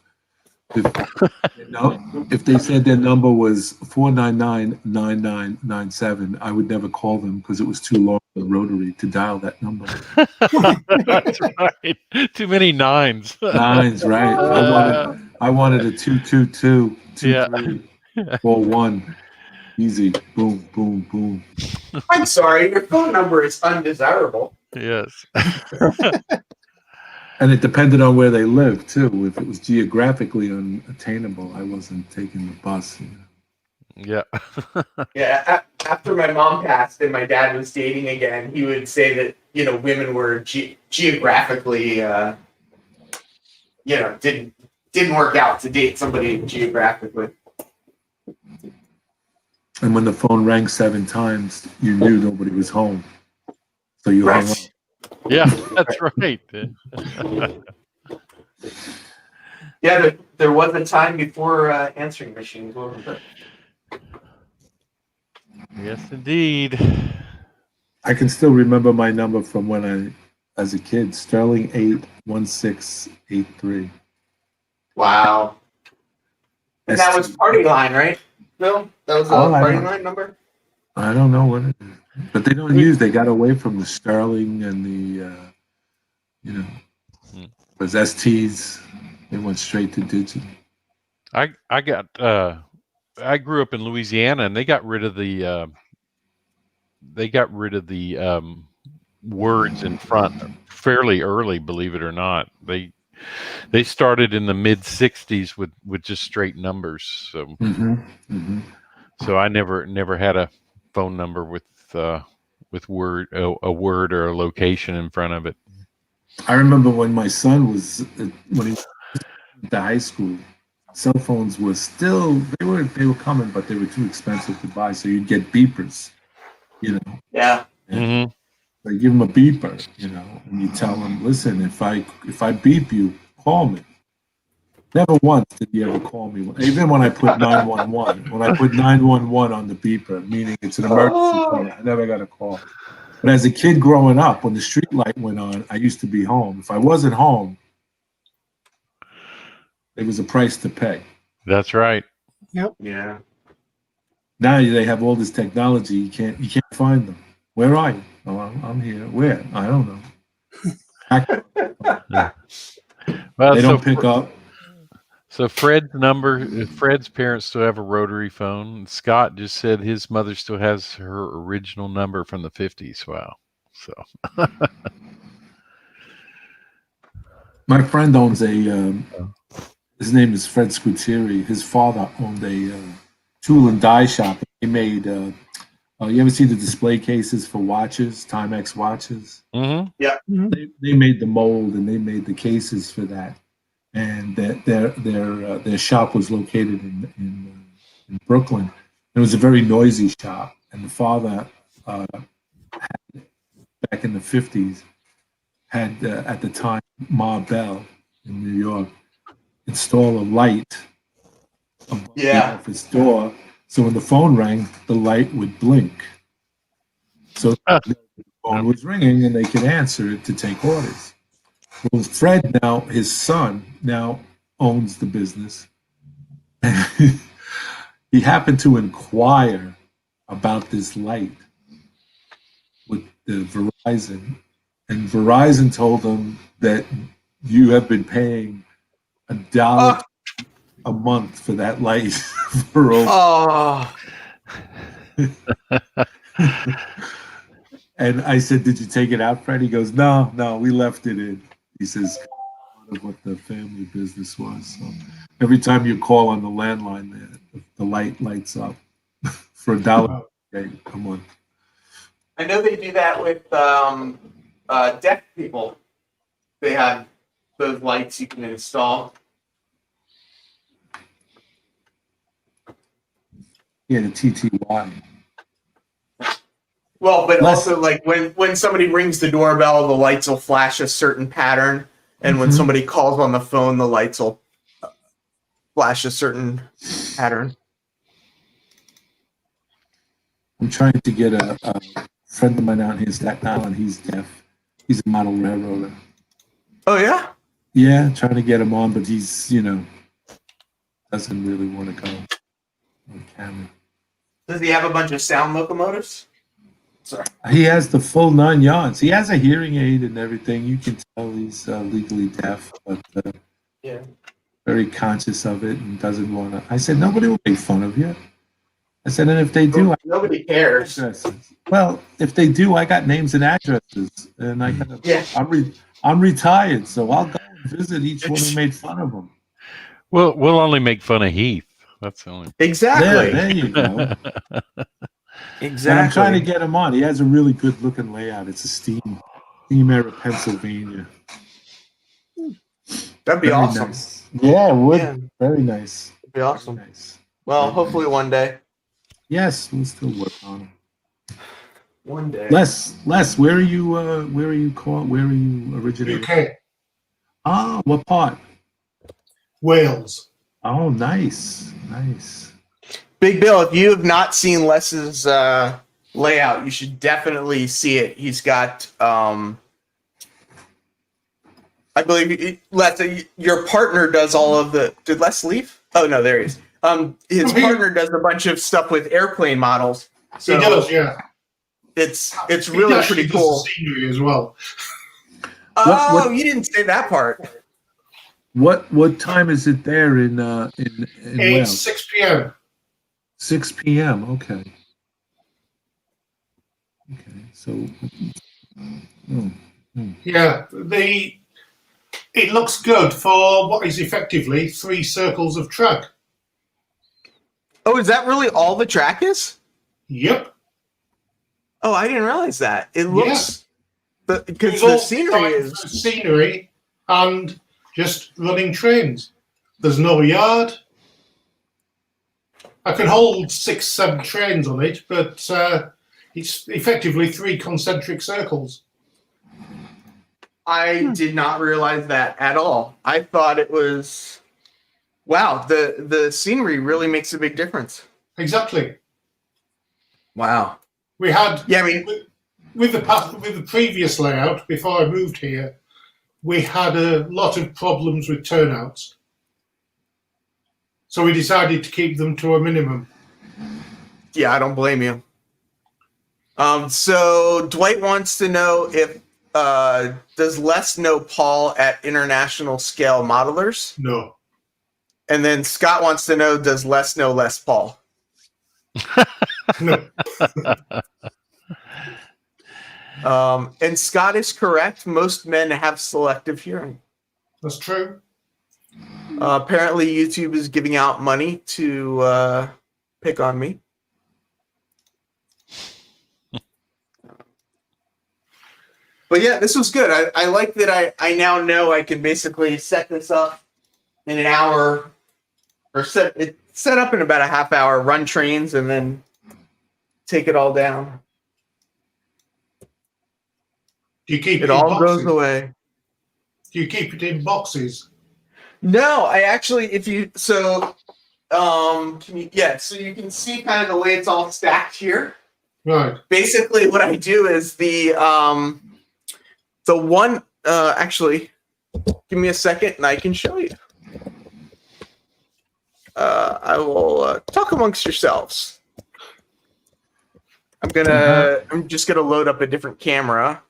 If they said their number was 499-9997, I would never call them because it was too long for the rotary to dial that number. That's right. Too many nines. Nines, right. I wanted a 222, 2341. Easy. Boom, boom, boom. I'm sorry, your phone number is undesirable. Yes. And it depended on where they lived, too. If it was geographically unattainable, I wasn't taking the bus. Yeah. Yeah. After my mom passed and my dad was dating again, he would say that, women were geographically, didn't work out to date somebody geographically. And when the phone rang 7 times, you knew nobody was home. So you hung up. Yeah, that's right. Yeah, there was a time before answering machines, wasn't there? Yes, indeed. I can still remember my number from when as a kid, Sterling 81683. Wow. And that was party line, right, Bill? That was a party line number? I don't know what it is. But they they got away from the Sterling and the, was STs. They went straight to digital. I grew up in Louisiana and they got rid of the words in front fairly early, believe it or not. They started in the mid 60s with just straight numbers. So so I never had a phone number with a word or a location in front of it. I remember when my son was when he went to high school, cell phones were still they were coming, but they were too expensive to buy. So you'd get beepers, you know. Yeah. Mm-hmm. So you give them a beeper, you know, and you tell them, listen, if I beep you, call me. Never once did he ever call me. Even when I put 911, when I put 911 on the beeper, meaning it's an emergency call, I never got a call. But as a kid growing up, when the street light went on, I used to be home. If I wasn't home, it was a price to pay. That's right. Yep. Yeah. Now they have all this technology. You can't find them. Where are you? Oh, I'm here. Where? I don't know. Well, They don't pick up. So Fred's parents still have a rotary phone. Scott just said his mother still has her original number from the 50s. Wow. So my friend owns his name is Fred Squitieri. His father owned a tool and die shop. He made, you ever see the display cases for watches, Timex watches? Mm-hmm. Yeah. They made the mold and they made the cases for that. And their shop was located in Brooklyn. It was a very noisy shop. And the father, back in the 50s, had, at the time, Ma Bell in New York, install a light above the office door, so when the phone rang, the light would blink. So the phone was ringing and they could answer it to take orders. Well, Fred now, his son, now owns the business. He happened to inquire about this light with the Verizon, and Verizon told him that you have been paying $1 a month for that light for over. And I said, "Did you take it out, Fred?" He goes, "No, we left it in." He says, "Part of what the family business was." So every time you call on the landline, the light lights up for $1 a month. I know they do that with deaf people. They have those lights you can install. Yeah, the TTY. Well, but also like when somebody rings the doorbell, the lights will flash a certain pattern, and when somebody calls on the phone, the lights will flash a certain pattern. I'm trying to get a friend of mine out here in Staten Island. He's deaf. He's a model railroader. Oh yeah? Yeah, trying to get him on, but he's, doesn't really want to go on camera. Does he have a bunch of sound locomotives? Sorry. He has the full 9 yards. He has a hearing aid and everything. You can tell he's legally deaf, but very conscious of it and doesn't want to. I said, nobody will make fun of you. I said, and if they do, nobody cares. Well, if they do, I got names and addresses, and I got. I'm retired, so I'll go and visit each one who made fun of them. We'll only make fun of Heath. That's the only. Exactly. There you go. Exactly. And I'm trying to get him on. He has a really good looking layout. It's a steam era Pennsylvania. That'd be Very awesome. Nice. Yeah, it would. Yeah. Very nice. It'd be awesome. Very nice. Well, Very hopefully nice. one day. Yes, we'll still work on it. One day. Les, where are you? Where are you originating? UK. Ah, what part? Wales. Oh, nice. Big Bill, if you have not seen Les's layout, you should definitely see it. He's got, I believe, Les, your partner does all of the. Did Les leave? Oh no, there he is. His partner does a bunch of stuff with airplane models. So He does, yeah. It's He really actually pretty does cool. the scenery as well. Oh, you didn't say that part. What time is it there in It's Wales? 6 p.m. 6 p.m. Okay. So. Yeah, it looks good for what is effectively 3 circles of track. Oh, is that really all the track is? Yep. Oh, I didn't realize that. It looks because It's the all scenery designed is for scenery and just running trains. There's no yard. I can hold 6, 7 trains on it, but it's effectively 3 concentric circles. I did not realize that at all. I thought it was, wow, the scenery really makes a big difference. Exactly. Wow. We had, yeah, I mean, with the previous layout before I moved here, we had a lot of problems with turnouts. So we decided to keep them to a minimum. Yeah, I don't blame you. So Dwight wants to know if does Les know Paul at international scale modelers? No. And then Scott wants to know, does Les know Les Paul? No. And Scott is correct. Most men have selective hearing. That's true. Apparently, YouTube is giving out money to pick on me. But yeah, this was good. I like that I now know I can basically set this up in an hour, or set up in about a half hour, run trains, and then take it all down. Do you keep it in all boxes? goes away. Do you keep it in boxes? No, I actually, so you can see kind of the way it's all stacked here. Right. Basically, what I do is the one, actually, give me a second and I can show you. I will talk amongst yourselves. I'm just gonna load up a different camera.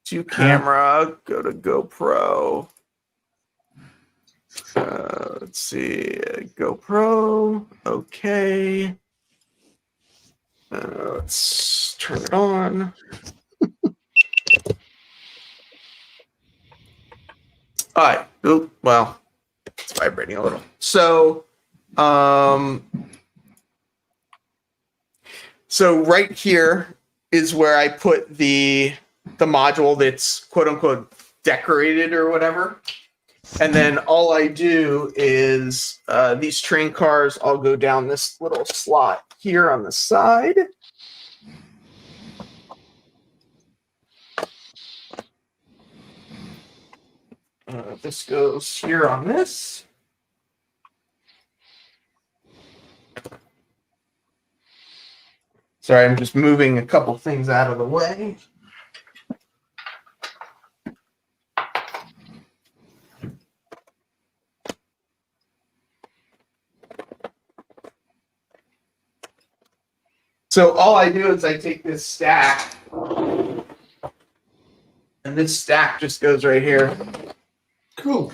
To camera, go to GoPro. Let's see, GoPro. Okay. Let's turn it on. All right. Oop, well, it's vibrating a little. So, so right here is where I put the module that's quote unquote decorated or whatever. And then all I do is these train cars all go down this little slot here on the side. This goes here on this. Sorry, I'm just moving a couple things out of the way. So all I do is I take this stack, and this stack just goes right here. Cool.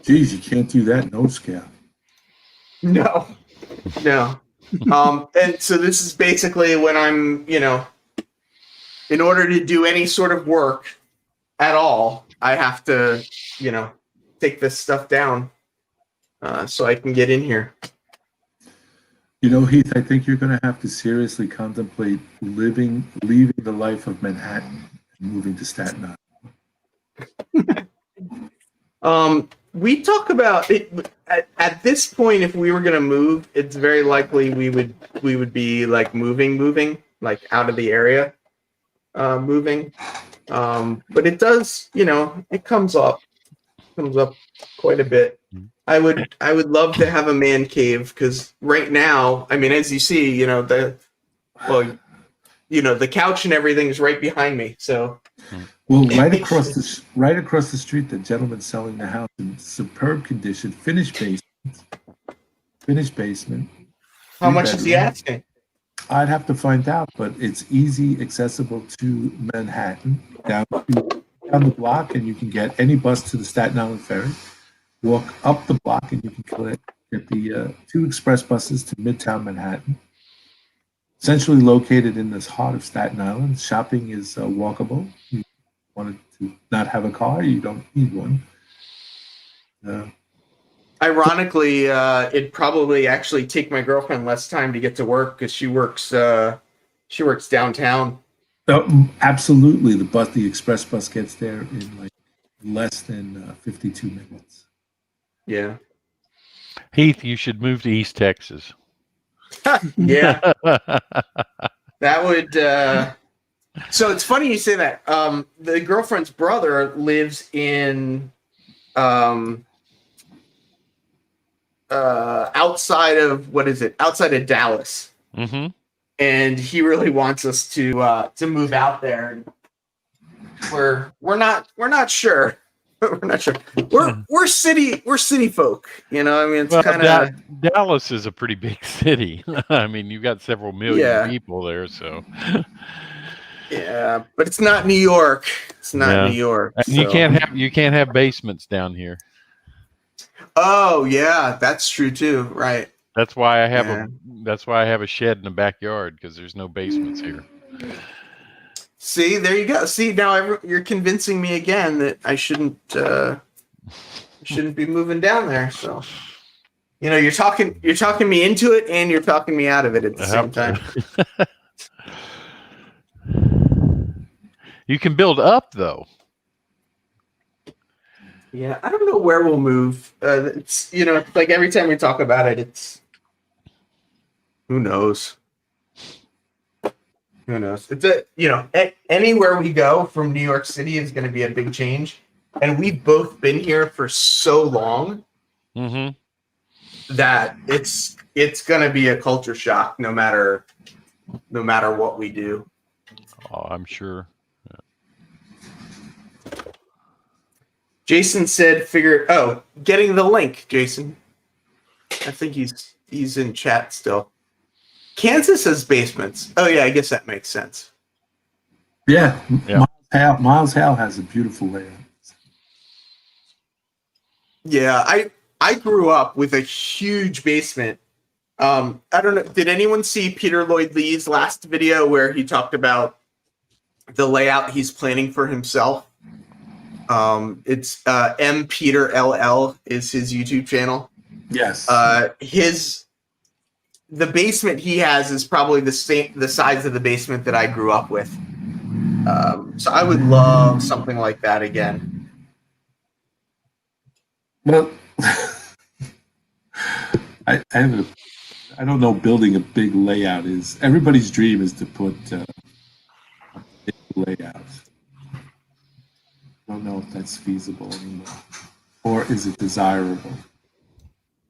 Geez, you can't do that no scale. No. And so this is basically when I'm, in order to do any sort of work at all, I have to, take this stuff down so I can get in here. Heath, I think you're going to have to seriously contemplate leaving the life of Manhattan and moving to Staten Island. We talk about it at this point. If we were going to move, it's very likely we would be like moving, like out of the area, moving. But it does, it comes up quite a bit. I would love to have a man cave because right now, I mean, as you see, the couch and everything is right behind me. So, well, right across the street, the gentleman selling the house in superb condition, finished basement. How much is he asking? I'd have to find out, but it's easy, accessible to Manhattan, down the block, and you can get any bus to the Staten Island Ferry. Walk up the block and you can get the 2 express buses to Midtown Manhattan. Essentially located in this heart of Staten Island. Shopping is walkable. You wanted to not have a car, you don't need one. Ironically, it'd probably actually take my girlfriend less time to get to work because she works downtown. Absolutely, the express bus gets there in like less than 52 minutes. Yeah. Heath, you should move to East Texas. Yeah, that would. So it's funny you say that. The girlfriend's brother lives in outside of outside of Dallas, Mm-hmm. and he really wants us to move out there. We're not sure. We're not sure. We're city folk. You know, I mean, it's Well, kind of Dallas is a pretty big city. I mean, you've got several million people there, so yeah, but it's not New York. It's not New York. And so. you can't have basements down here. Oh yeah, that's true too. Right. That's why I have a shed in the backyard, because there's no basements here. See, there you go. See, now you're convincing me again that I shouldn't be moving down there. So, you know, you're talking me into it, and you're talking me out of it at the same time. You can build up, though. Yeah, I don't know where we'll move. It's, you know, like every time we talk about it, it's who knows. Who knows? It's anywhere we go from New York City is going to be a big change, and we've both been here for so long that it's going to be a culture shock, no matter what we do. Oh, I'm sure. Yeah. Jason said, getting the link, Jason. I think he's in chat still. Kansas has basements. Oh yeah, I guess that makes sense. Yeah. Miles Howell has a beautiful layout. Yeah, I grew up with a huge basement. I don't know. Did anyone see Peter Lloyd Lee's last video where he talked about the layout he's planning for himself? It's M Peter LL is his YouTube channel. Yes. The basement he has is probably the size of the basement that I grew up with. So I would love something like that again. Well, I don't know. Building a big layout is everybody's dream is to put a big layout. I don't know if that's feasible anymore, or is it desirable?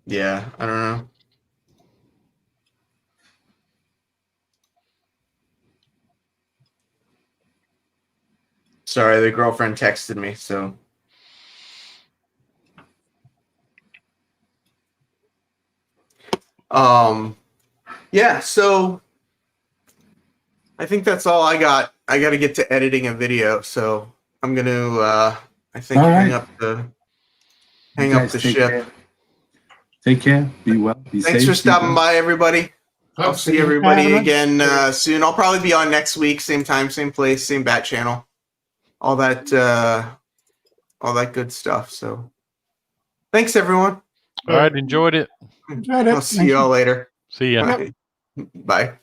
Yeah, I don't know. Sorry, the girlfriend texted me, so. Yeah, so I think that's all I got. I got to get to editing a video, so I'm going to, hang up the ship. Care. Take care. Be well. Be safe. Thanks for stopping by, everybody. I'll see everybody again soon. I'll probably be on next week, same time, same place, same bat channel. All that good stuff. So thanks, everyone. All right, enjoyed it. I'll see you all later. See ya. Bye.